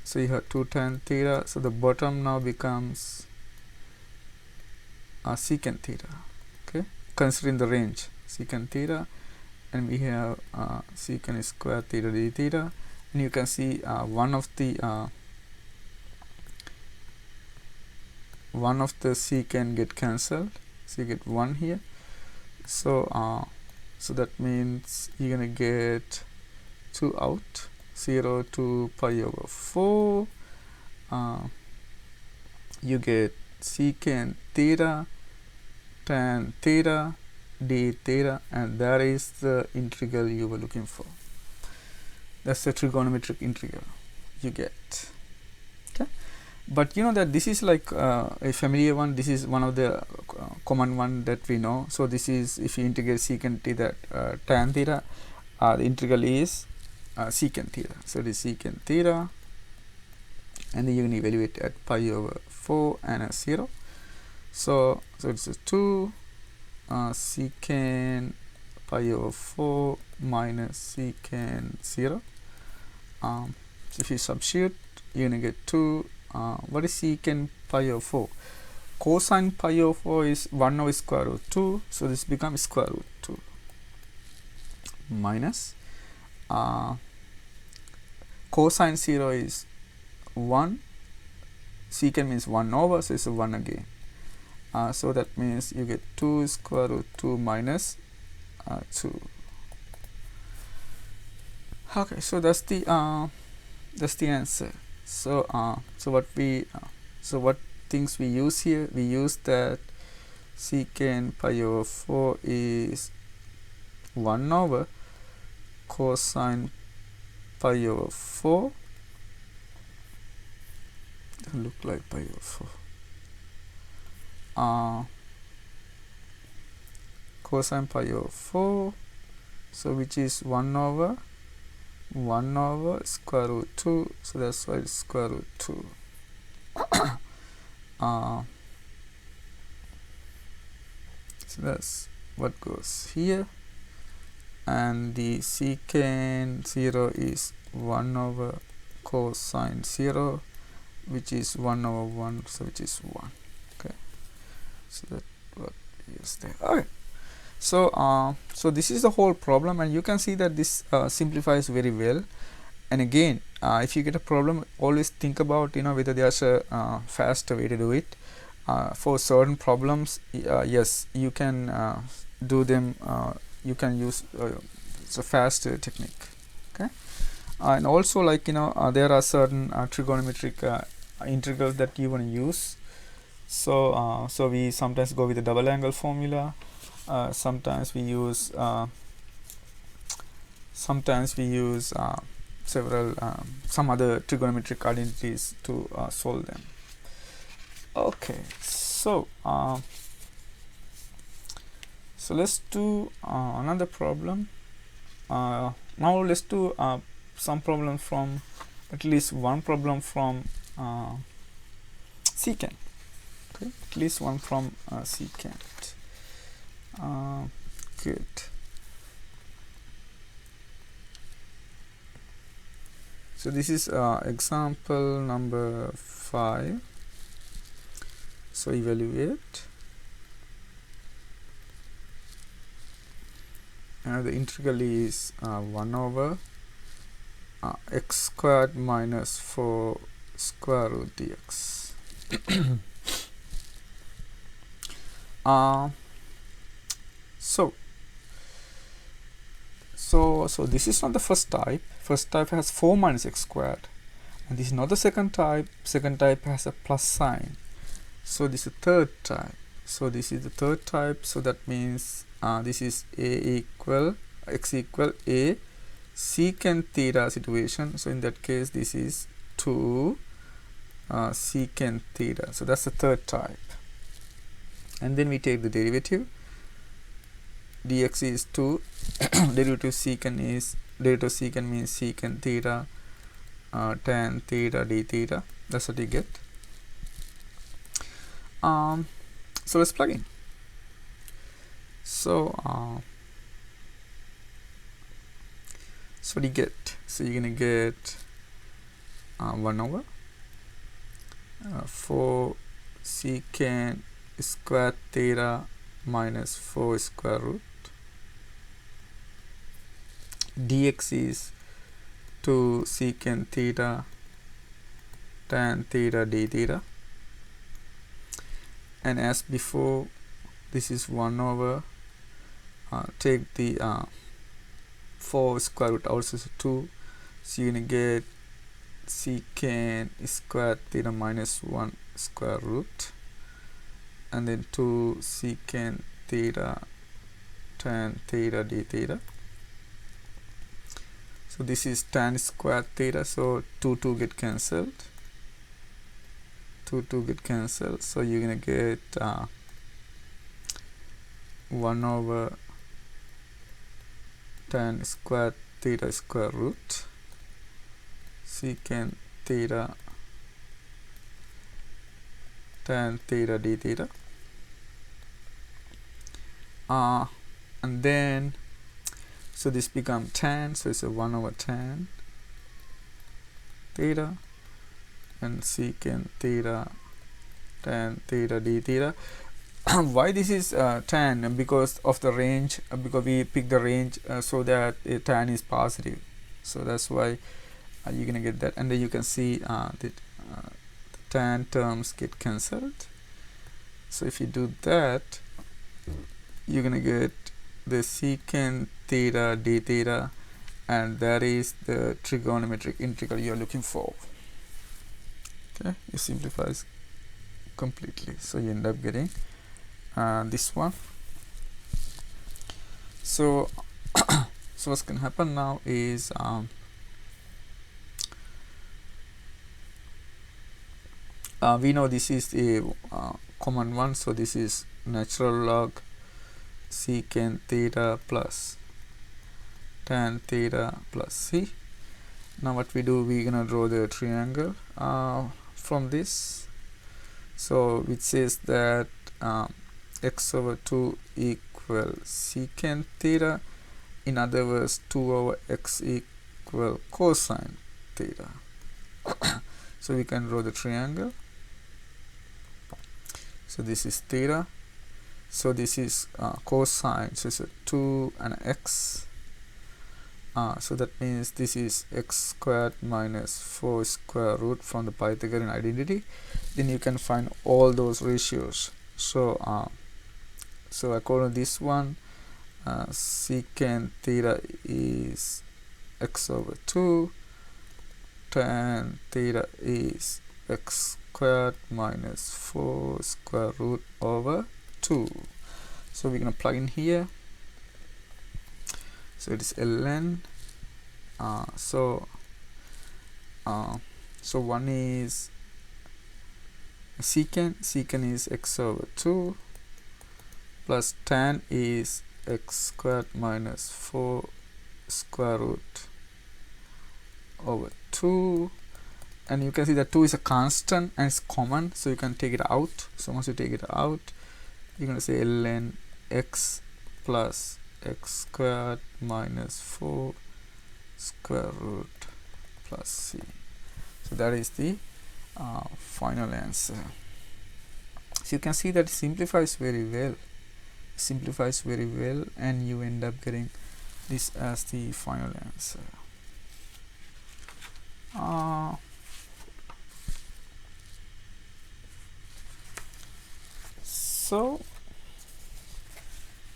so you have 2 tan theta, so the bottom now becomes secant theta. Okay, considering the range secant theta, and we have secant square theta d theta, and you can see one of the secant get cancelled, so you get 1 here. So so that means you're gonna get 2 out, 0 to pi over 4. You get secant theta tan theta d theta, and that is the integral you were looking for. That's the trigonometric integral you get. Okay, but you know that this is like a familiar one. This is one of the common one that we know. So this is, if you integrate secant theta tan theta, the integral is secant theta. So it is secant theta, and then you can evaluate at pi over 4 and a 0. So it's a 2 secant pi over 4 minus secant 0. So if you substitute, you're gonna get 2. What is secant pi over 4? Cosine pi over 4 is 1 over square root 2, so this becomes square root 2 minus cosine 0 is 1. Secant means 1 over, so it's a 1 again. So that means you get 2 square root 2 minus 2. Okay, so that's the answer. So what things we use here? We use that secant pi over 4 is 1 over cosine pi over 4. Doesn't look like pi over 4. Cosine pi over 4, so which is 1 over square root 2, so that's why it's square root 2. So that's what goes here, and the secant 0 is 1 over cosine 0, which is 1 over 1, so which is 1. Okay, so that's what is there. Okay, so so this is the whole problem, and you can see that this simplifies very well. And again, if you get a problem, always think about whether there's a faster way to do it. For certain problems, yes, you can do them. You can use it's a faster technique. Okay, and also, like there are certain trigonometric integrals that you want to use. So so we sometimes go with the double angle formula. Sometimes we use several some other trigonometric identities to solve them. Okay, so so let's do another problem. Now let's do some problem from at least one problem from secant. Okay, at least one from secant. Good. So this is example number 5. So evaluate. The integral is 1 over x squared minus 4 square root dx. So this is not the first type. First type has 4 minus x squared, and this is not the second type. Second type has a plus sign. So this is the third type. So this is the third type. So that means this is x equal a secant theta situation. So in that case, this is 2 secant theta. So that's the third type. And then we take the derivative. Dx is 2. Derivative secant means secant theta tan theta d theta. That's what you get. So let's plug in. So so what do you get? So you're gonna get 1 over 4 secant square theta minus 4 square root. Dx is 2 secant theta tan theta d theta, and as before, this is 1 over take the 4 square root out, so 2, so you're gonna get secant square theta minus 1 square root, and then 2 secant theta tan theta d theta. So this is tan square theta, so 2 get cancelled. 2 get cancelled, so you're gonna get 1 over tan square theta square root secant theta tan theta d theta, and then so this becomes tan, so it's a 1 over tan theta and secant theta tan theta d theta. Why this is tan? Because of the range, because we pick the range so that tan is positive, so that's why you're gonna get that. And then you can see that the tan terms get cancelled, So if you do that, you're gonna get the secant theta d theta, and that is the trigonometric integral you're looking for. Okay, it simplifies completely, so you end up getting this one. So so what's gonna happen now is we know this is a common one, so this is natural log secant theta plus tan theta plus c. Now what we do, we're gonna draw the triangle from this, so which says that x over 2 equal secant theta. In other words, 2 over x equal cosine theta. So we can draw the triangle. So this is theta, so this is cosine, so it's a 2 and a x, so that means this is x squared minus 4 square root from the Pythagorean identity. Then you can find all those ratios. So so according to this one, secant theta is x over 2, tan theta is x squared minus 4 square root over 2. So we're going to plug in here. So it is ln. So one is secant is x over 2 plus tan is x squared minus 4 square root over 2, and you can see that 2 is a constant and it's common, so you can take it out. So once you take it out, you're going to say ln x plus x squared minus 4 square root plus c. So that is the final answer. So you can see that it simplifies very well. And you end up getting this as the final answer.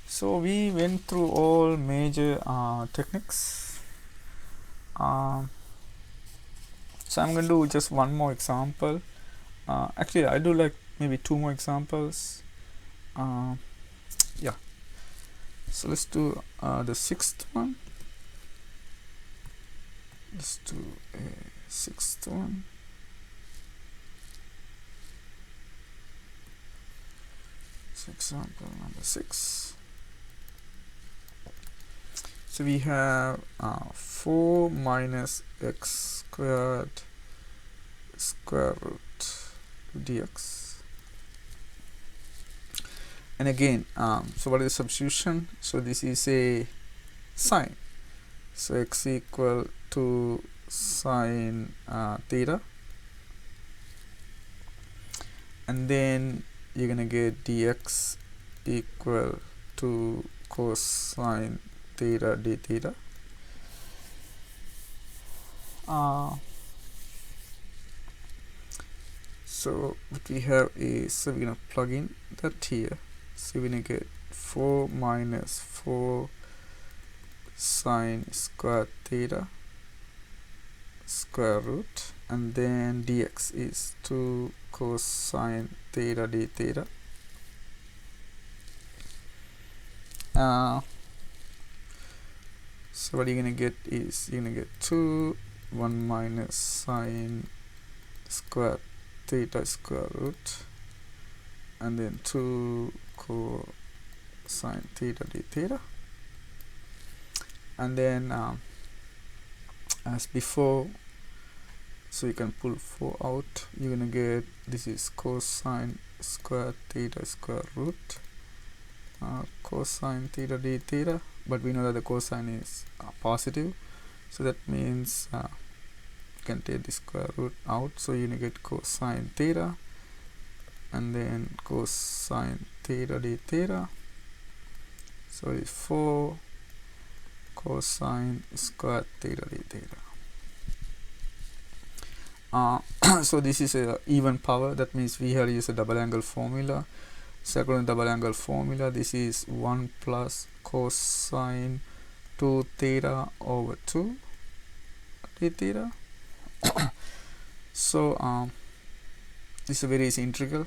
So we went through all major techniques. So I'm going to do just one more example. Actually, I do like maybe 2 more examples. Yeah. So let's do the 6th one. Let's do a 6th one. So example number 6. So we have 4 minus x squared square root dx. And again, so what is the substitution? So this is a sine. So x equal to sine theta, and then you're gonna get dx equal to cosine theta d theta. So what we have is, so we're gonna plug in that here. So we're gonna get 4 minus 4 sine square theta square root, and then dx is 2 cosine theta d theta. So what you're gonna get is, you're gonna get 2 1 minus sine square theta square root, and then 2 cosine theta d theta. And then as before, so you can pull 4 out. You're gonna get, this is cosine square theta square root cosine theta d theta, but we know that the cosine is positive, so that means you can take the square root out. So you're gonna get cosine theta and then cosine theta d theta. So it's 4 cosine square theta d theta. So this is a even power, that means we have to use a double angle formula. So according to double angle formula, this is 1 plus cosine 2 theta over 2 d theta. So this is a very easy integral.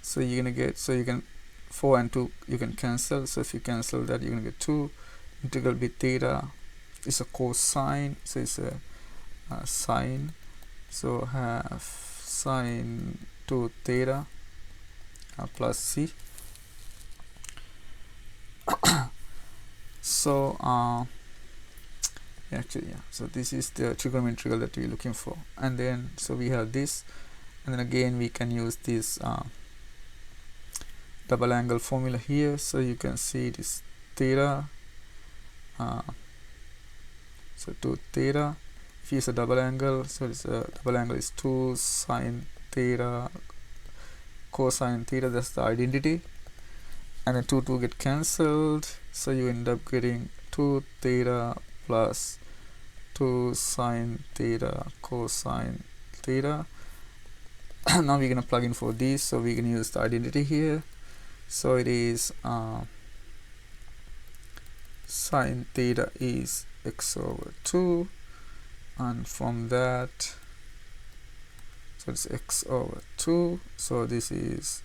So you're gonna get, so you can 4 and 2 you can cancel. So if you cancel that, you're gonna get 2. Integral b theta is a cosine, so it's a sine. So have sine 2 theta plus c. So actually, yeah, so this is the trigonometrical that we're looking for. And then so we have this, and then again we can use this double angle formula here. So you can see this theta, so 2 theta. If you use a double angle, so it's a double angle is 2 sine theta cosine theta, that's the identity, and then 2 get cancelled, so you end up getting 2 theta plus 2 sine theta cosine theta. Now we're gonna plug in for this, so we can use the identity here. So it is sine theta is x over 2, and from that, so it's x over 2, so this is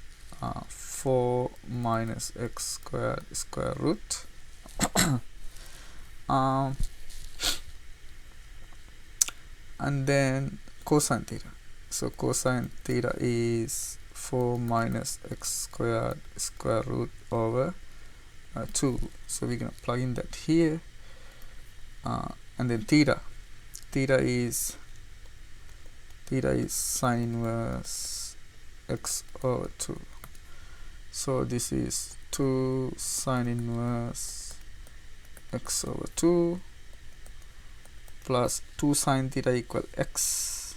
4 minus x squared square root. And then cosine theta, so cosine theta is 4 minus x squared square root over 2, so we're gonna plug in that here. And then theta is sine inverse x over 2, so this is 2 sine inverse x over 2 plus 2 sine theta equal x.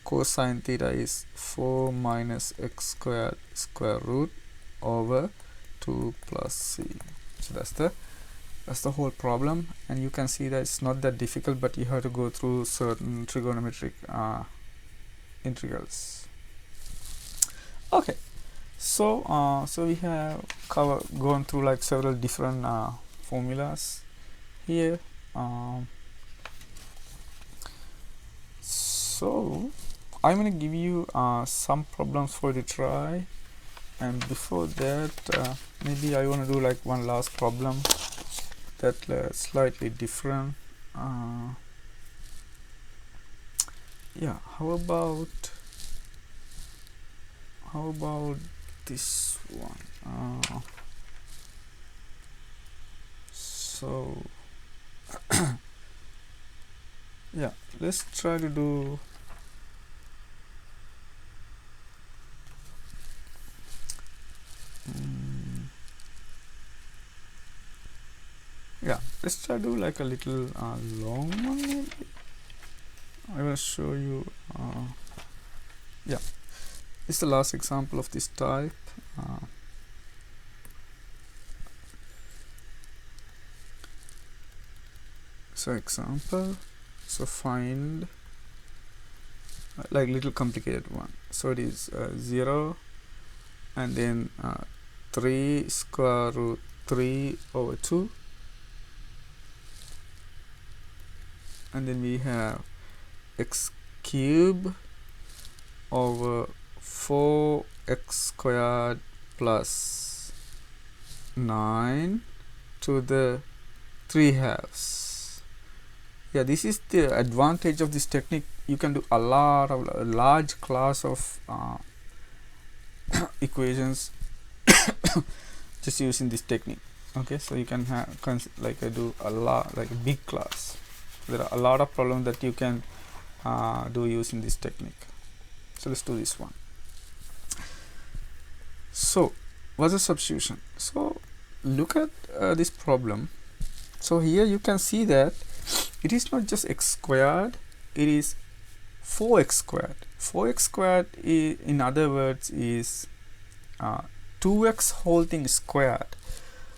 Cosine theta is 4 minus x squared square root over 2 plus c. So that's the whole problem, and you can see that it's not that difficult, but you have to go through certain trigonometric integrals. Okay, so so we have gone through like several different formulas here. So I'm going to give you some problems for you to try, and before that maybe I want to do like one last problem that slightly different. Yeah, how about this one? So yeah, let's try to do yeah, let's try to do like a little long one maybe. I will show you yeah, this is the last example of this type. So example, so find like little complicated one. So it is 0 and then 3 square root 3 over 2, and then we have x cube over 4x squared plus 9 to the 3 halves. Yeah, this is the advantage of this technique. You can do a large class of equations just using this technique. Okay, so you can have do a lot, like a big class. There are a lot of problems that you can do using this technique. So let's do this one. So what's the substitution? So look at this problem. So here you can see that it is not just x squared, it is 4x squared. 4x squared in other words is 2x whole thing squared.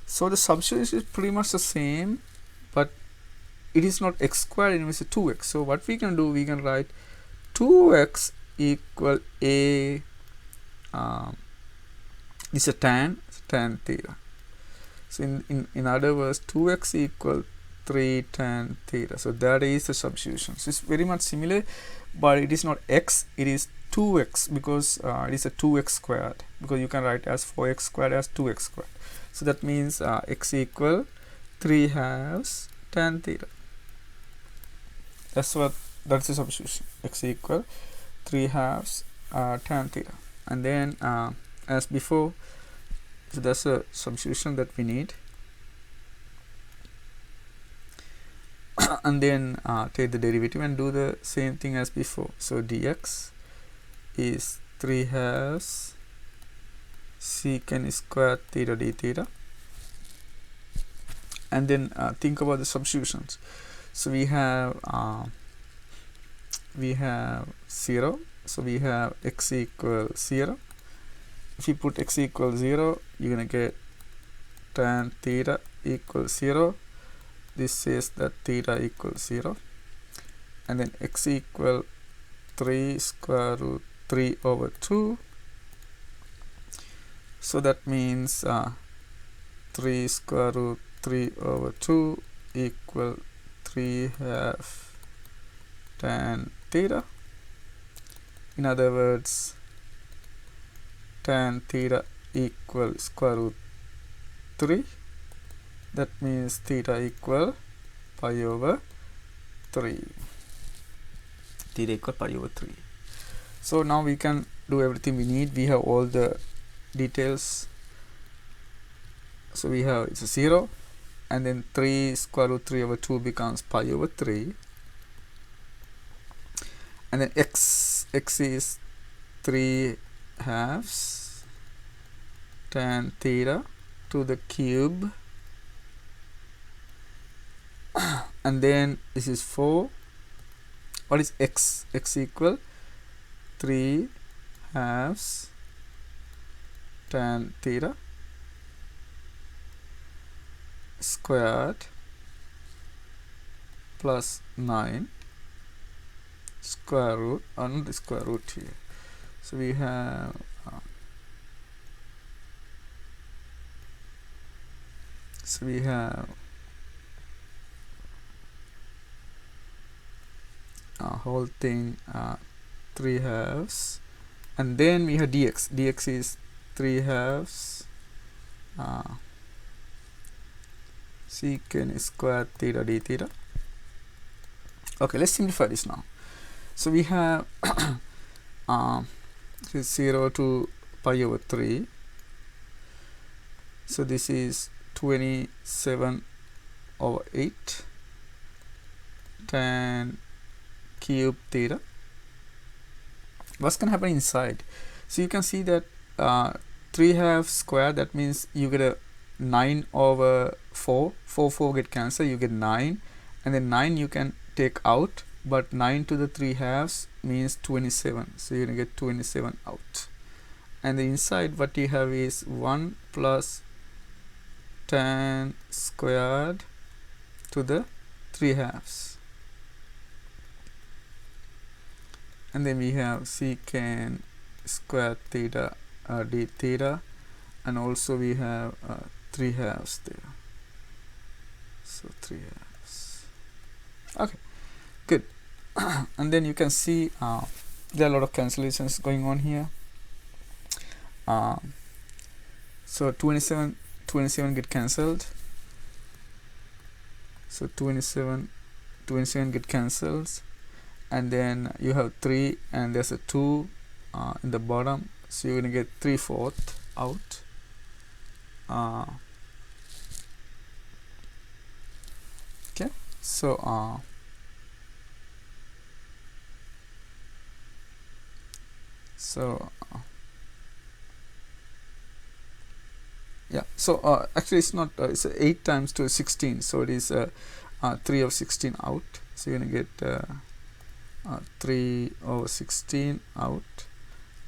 So the substitution is pretty much the same, but it is not x squared, it is 2x. So what we can do, we can write 2x equal a This is a tan theta. So in other words, 2x equal 3 tan theta. So that is the substitution. So it's very much similar, but it is not x, it is 2x, because it is a 2x squared, because you can write as 4x squared as 2x squared. So that means x equal 3 halves tan theta. That's the substitution. X equal 3 halves tan theta. And then as before, so that's a substitution that we need. And then take the derivative and do the same thing as before. So dx is 3 halves secant squared theta d theta. And then think about the substitutions. So we have 0. So we have x equal 0. If you put x equal 0, you're gonna get tan theta equals 0. This says that theta equals 0. And then x equal 3 square root 3 over 2. So that means 3 square root 3 over 2 equal 3 half tan theta. In other words, tan theta equal square root 3. That means theta equal pi over 3. Theta equal pi over 3. So now we can do everything we need. We have all the details. So we have, it's a 0, and then 3 square root 3 over 2 becomes pi over 3. And then x is 3 halves tan theta to the cube. And then this is 4. What is x? X equal 3 halves tan theta squared plus 9 square root, not the square root here. So we have whole thing 3 halves, and then we have dx is 3 halves secant squared theta d theta. Okay, let's simplify this now. So we have 0 to pi over 3. So this is 27 over 8 tan cube theta. What's going to happen inside? So you can see that 3 halves square, that means you get a 9 over 4. 4 get cancelled, you get 9, and then 9 you can take out, but 9 to the 3 halves means 27, so you're gonna get 27 out. And the inside what you have is 1 plus tan squared to the 3 halves, and then we have secant squared theta d theta, and also we have 3 halves there, so 3 halves. Okay, good. And then you can see there are a lot of cancellations going on here. So 27 get cancelled, so 27 get cancelled, and then you have 3 and there's a 2 in the bottom, so you're gonna get 3/4 out. Okay, so yeah, so actually it's not, it's 8 times 2 is 16, so it is 3 over 16 out, so you're gonna get 3 over 16 out,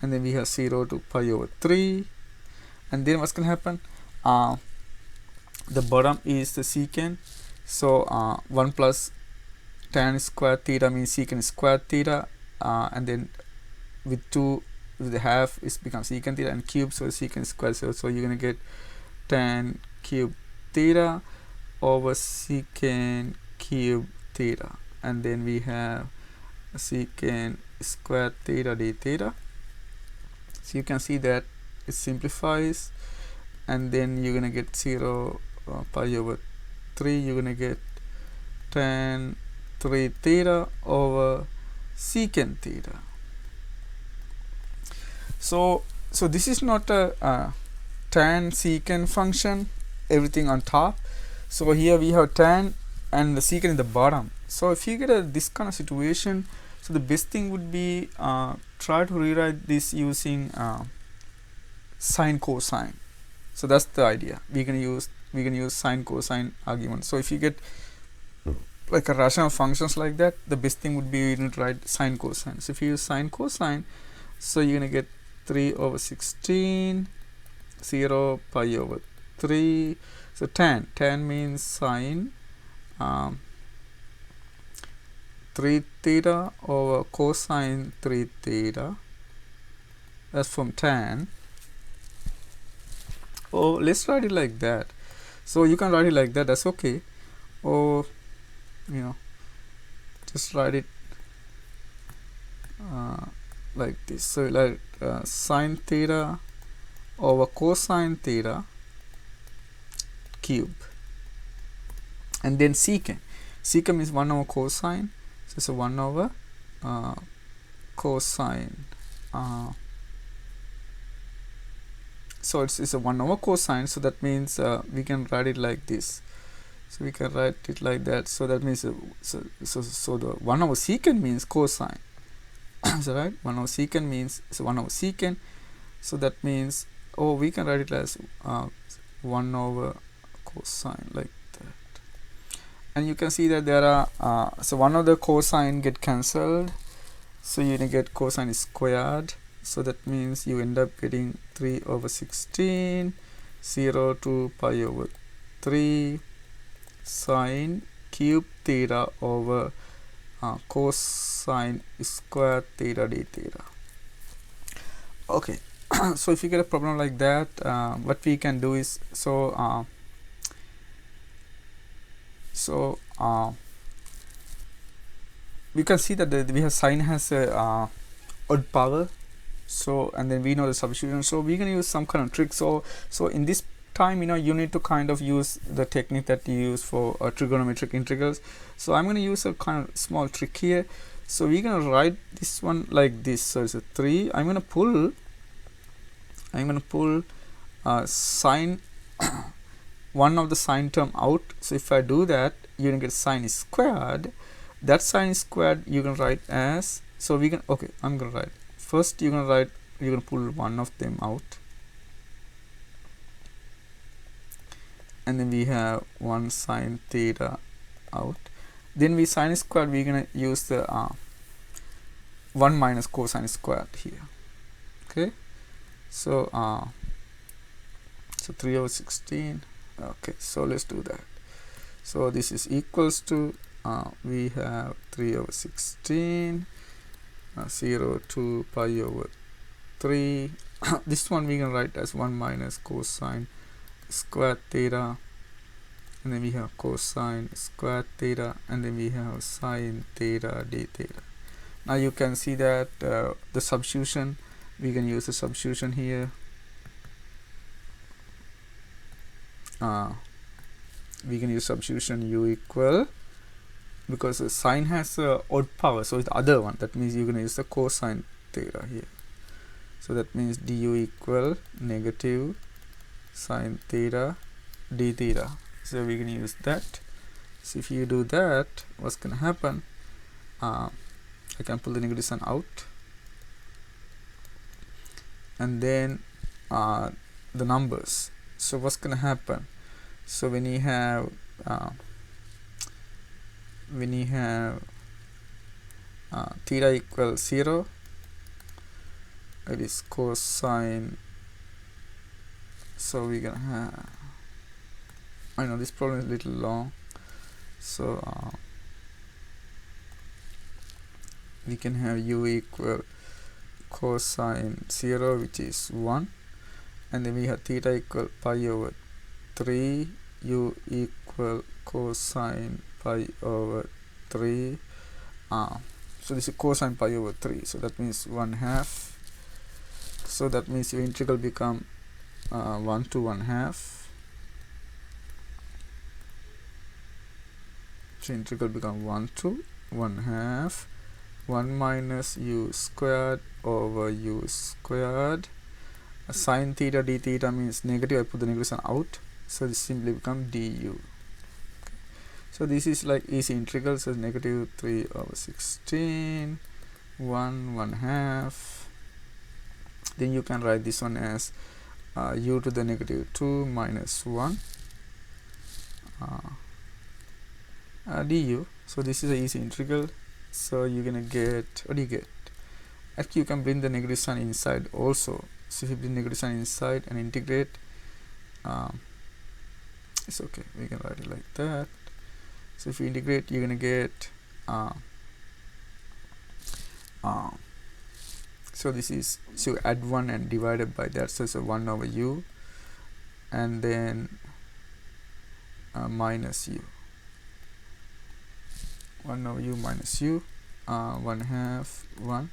and then we have 0 to pi over 3, and then what's gonna happen, the bottom is the secant, so 1 plus tan squared theta means secant squared theta, and then with 2 if the half is becomes secant theta, and cube, so secant squared. So you're gonna get tan cube theta over secant cube theta, and then we have secant squared theta d theta. So you can see that it simplifies, and then you're gonna get 0 pi over 3. You're gonna get tan 3 theta over secant theta. So this is not a tan secant function, everything on top. So here we have tan and the secant in the bottom. So if you get this kind of situation, so the best thing would be try to rewrite this using sine cosine. So that's the idea. We can use sine cosine argument. So if you get like a rational functions like that, the best thing would be to write sine cosine. So if you use sine cosine, so you're gonna get 3 over 16, 0 pi over 3. So tan means sine 3 theta over cosine 3 theta. That's from tan. Oh, let's write it like that. So you can write it like that, that's okay. Or just write it like this. So like sine theta over cosine theta cube, and then secant is 1 over cosine, so it's a 1 over cosine. So it's a 1 over cosine, so that means we can write it like this. So we can write it like that. So that means so the 1 over secant means cosine. So right, 1 over secant means 1 over secant. So that means, oh, we can write it as 1 over cosine like that. And you can see that there are so one of the cosine get cancelled, so you're gonna get cosine is squared. So that means you end up getting 3 over 16, 0 to pi over 3 sine cube theta over cosine square theta d theta. Okay. So if you get a problem like that, what we can do is, we can see that we have sine has a odd power. So, and then we know the substitution, so we can use some kind of trick. So in this time, you need to kind of use the technique that you use for trigonometric integrals. So I'm going to use a kind of small trick here. So we're going to write this one like this. So it's a 3. I'm going to pull sine one of the sine term out. So if I do that, you're going to get sine squared. That sine squared you can write as, so we can, okay, I'm going to write first, you're going to pull one of them out, and then we have 1 sine theta out. Then we sine squared, we're going to use the 1 minus cosine squared here. Okay, so 3 over 16. Okay, so let's do that. So this is equals to we have 3 over 16, 0 to pi over 3. This one we can write as 1 minus cosine squared theta, and then we have cosine squared theta, and then we have sine theta d theta. Now you can see that the substitution, we can use the substitution here. We can use substitution u equal, because the sine has a odd power, so it's the other one. That means you're going to use the cosine theta here. So that means du equal negative sine theta d theta. So we can use that. So if you do that, what's going to happen? I can pull the negative sign out, and then the numbers. So what's going to happen? So when you have theta equals 0, it is cosine. So we're gonna have, I know this problem is a little long, so we can have u equal cosine 0, which is 1, and then we have theta equal pi over 3, u equal cosine pi over 3. So this is cosine pi over 3, so that means 1/2. So that means your integral become 1 to 1/2. So integral become 1 to 1/2, 1 minus u squared over u squared. Sine theta d theta means negative, I put the negative sign out, so this simply become du. So this is like easy integral, so negative 3 over 16, 1/2. Then you can write this one as u to the negative 2 minus 1 du. So this is an easy integral, so you're gonna get, what do you get? Actually you can bring the negative sign inside also. So if you bring negative sign inside and integrate, it's okay, we can write it like that. So if you integrate, you're gonna get so this is, so add 1 and divided by that, so it's a 1 over u, and then minus u, 1 over u minus u, 1/2, 1,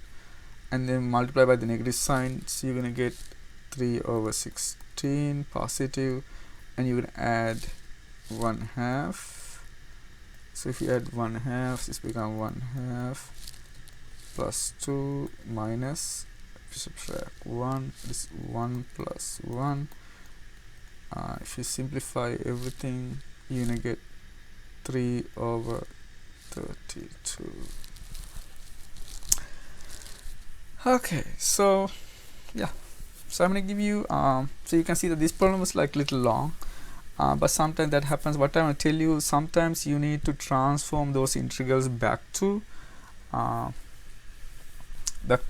and then multiply by the negative sign, so you're gonna get 3 over 16 positive, and you're gonna add 1/2. So if you add 1/2, this become 1/2 plus 2 minus, if you subtract 1, this 1 plus 1. If you simplify everything, you're gonna get 3 over 32. Okay, so yeah, so I'm gonna give you so you can see that this problem is like little long, but sometimes that happens. What I'm gonna tell you, sometimes you need to transform those integrals back to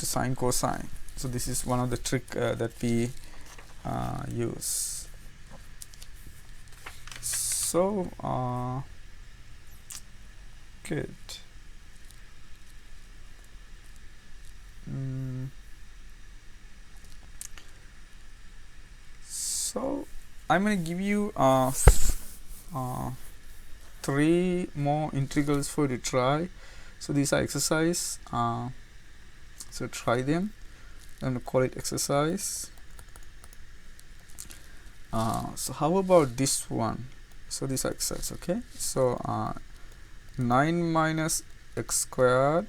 sine cosine. So this is one of the trick that we use. So good. So I'm going to give you 3 more integrals for you to try. So these are exercise, so try them. I'm going to call it exercise. So how about this one? So this exercise, okay? So 9 minus x squared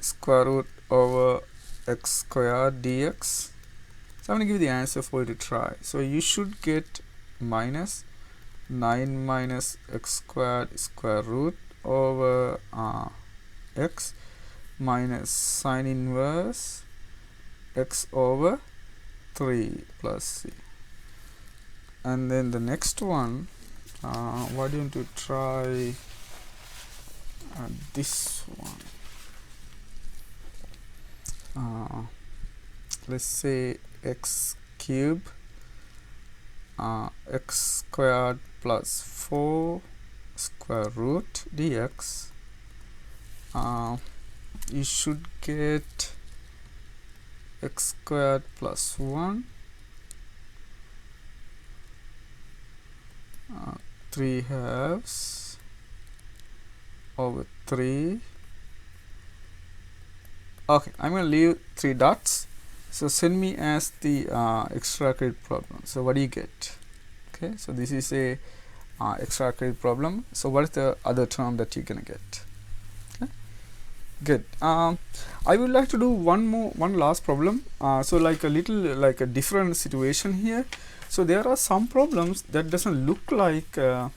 square root over x squared dx. So I'm going to give you the answer for you to try. So you should get minus 9 minus x squared square root over x minus sine inverse x over 3 plus c. And then the next one, why don't you try this one? Let's say x cube x squared plus 4 square root dx. You should get x squared plus 1 3 halves over 3. Okay, I'm going to leave 3 dots. So send me as the extra credit problem. So what do you get? Okay, so this is a extra credit problem. So what is the other term that you're gonna get? Okay, good. I would like to do one last problem. So like a little, like a different situation here. So there are some problems that doesn't look like the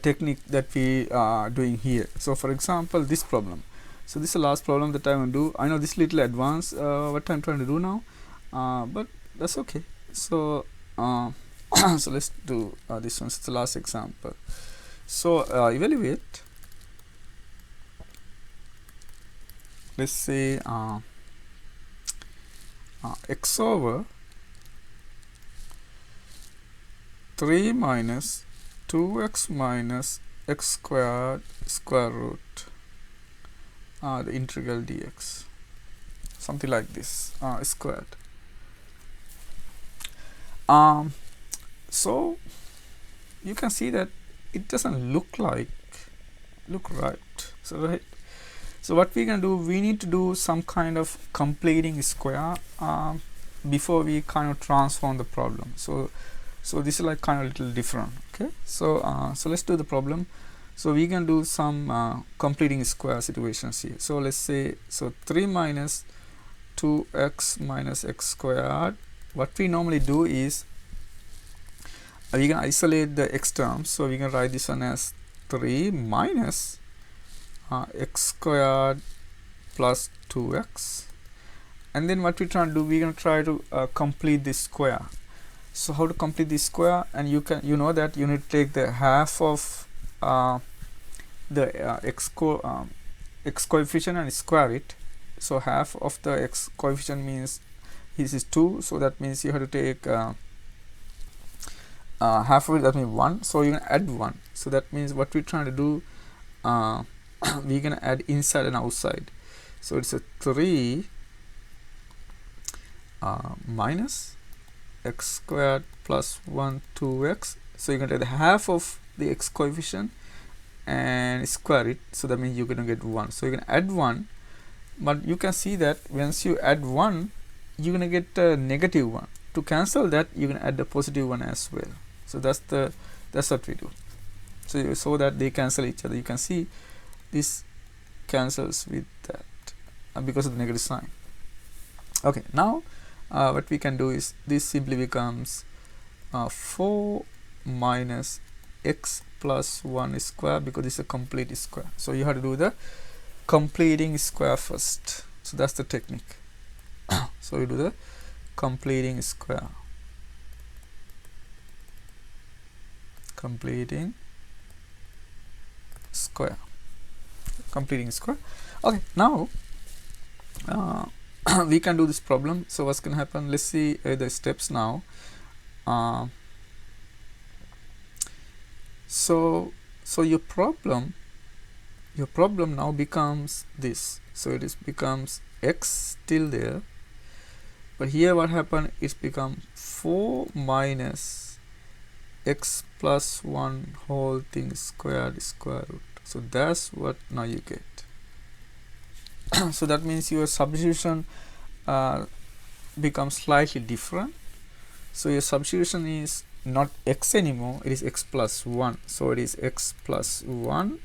technique that we are doing here. So for example, this problem. So this is the last problem that I'm going to do. I know this little advanced what I'm trying to do now, but that's okay. So so let's do this one. It's the last example. So evaluate. Let's say x over 3 minus 2x minus x squared square root the integral dx, something like this, squared. So you can see that it doesn't look right. So what we can do, we need to do some kind of completing square before we kind of transform the problem. So this is like kind of a little different. Okay, so let's do the problem. So we can do some completing square situations here. So let's say, so 3 minus 2x minus x squared. What we normally do is we can isolate the x terms. So we can write this one as 3 minus x squared plus 2x, and then what we try to do, we're going to try to complete this square. So how to complete this square? And you know that you need to take the half of the x coefficient and square it. So half of the x coefficient means this is 2, so that means you have to take half of it, that means 1, so you can add 1. So that means what we're trying to do, we're going to add inside and outside. So it's a 3 minus x squared plus 1 2x. So you're going to take the half of the x coefficient and square it, so that means you're going to get 1. So you're going to add 1, but you can see that once you add 1, you're going to get a negative 1. To cancel that, you're going to add the positive 1 as well. So that's what we do. So that they cancel each other. You can see this cancels with that because of the negative sign. Okay, now what we can do is this simply becomes 4 minus x plus 1 square, because this is a complete square. So you have to do the completing square first. So that's the technique. So you do the completing square. Completing square. Okay, now we can do this problem. So what's going to happen? Let's see the steps now. So your problem now becomes this. So it becomes x still there, but here what happened, it's become 4 minus x plus 1 whole thing squared square root. So that's what now you get. So that means your substitution becomes slightly different. So your substitution is not x anymore, it is x plus 1. So it is x plus 1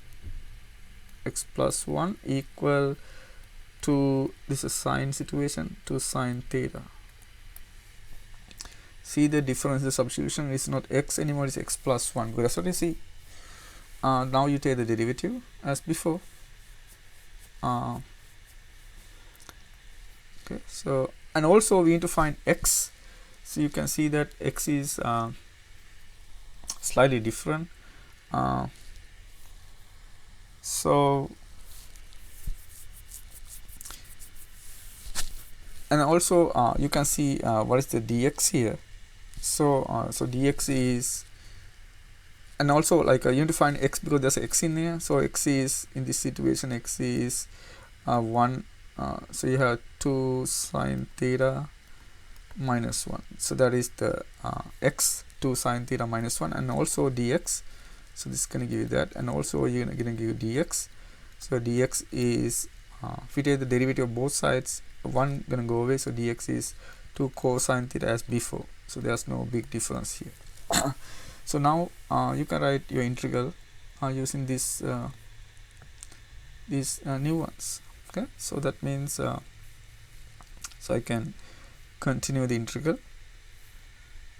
equal to, this is a sine situation, to sine theta. See the difference, the substitution is not x anymore, it's x plus 1. That's what you see. Now you take the derivative as before. Okay, so, and also we need to find x. So you can see that x is slightly different. So, and also you can see what is the dx here. So dx is, and also like you need to find x because there's x in there. So x is, in this situation, x is 1. So you have 2 sine theta minus 1. So that is the x, 2 sine theta minus 1, and also dx. So this is going to give you that, and also you're going to give dx. So dx is, if you take the derivative of both sides, 1 going to go away. So dx is 2 cosine theta as before. So there's no big difference here. So now you can write your integral using these new ones. Okay, so that means so I can continue the integral.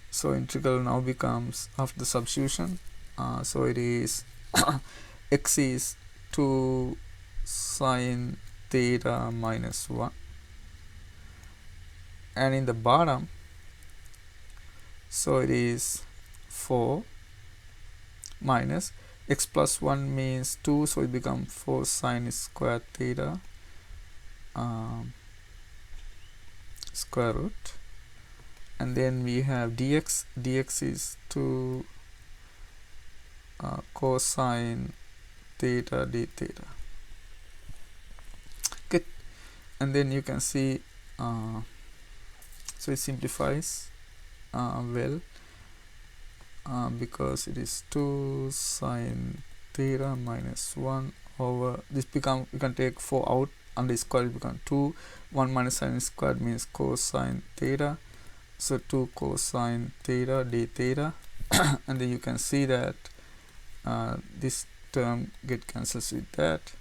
So integral now becomes, after the substitution, so it is x is 2 sine theta minus 1, and in the bottom, so it is 4 minus x plus 1 means 2, so it becomes 4 sine square theta square root, and then we have dx. Dx is 2 cosine theta d theta. and then you can see so it simplifies well, because it is 2 sine theta minus 1 over this become, you can take 4 out and the square become 2. 1 minus sine squared means cosine theta, so 2 cosine theta d theta and then you can see that this term get cancels with that,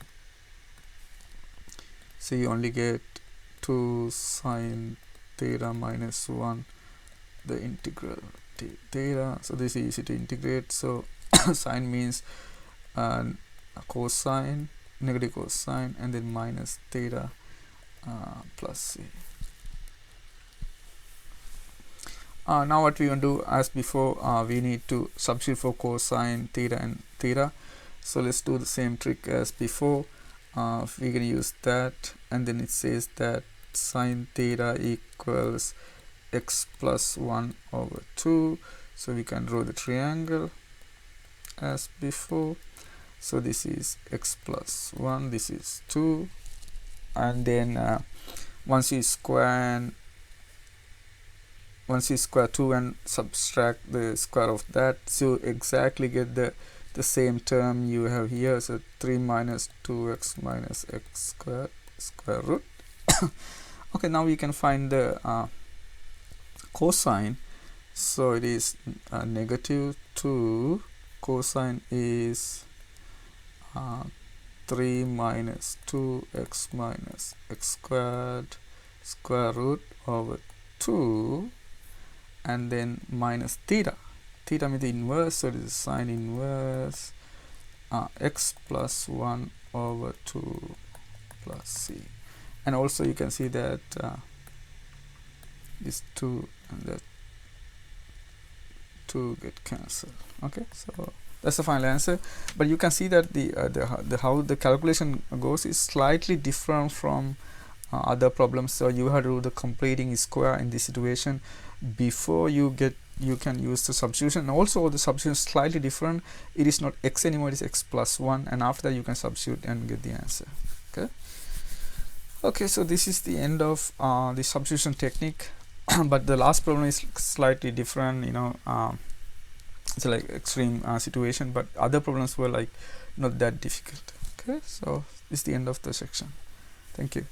so you only get 2 sine theta minus 1 the integral theta. So this is easy to integrate, so sine means cosine, negative cosine, and then minus theta plus c. Now what we want to do, as before, we need to substitute for cosine theta and theta, so let's do the same trick as before. We can use that, and then it says that sine theta equals x plus 1 over 2, so we can draw the triangle as before. So this is x plus 1, this is 2, and then once you square 2 and subtract the square of that, so exactly get the same term you have here, so 3 minus 2x minus x squared square root. Okay, now we can find the cosine, so it is negative 2, cosine is 3 minus 2x minus x squared square root over 2, and then minus theta. Theta means the inverse, so it is sine inverse x plus 1 over 2 plus c. And also you can see that this 2 and that 2 get cancelled. Okay, so that's the final answer. But you can see that the how the calculation goes is slightly different from other problems. So you have to do the completing square in this situation before you can use the substitution. And also the substitution is slightly different. It is not x anymore, it is x plus 1, and after that you can substitute and get the answer. Okay, so this is the end of the substitution technique. But the last problem is slightly different, you know, it's like extreme situation, but other problems were like not that difficult. Okay, so this is the end of the section. Thank you.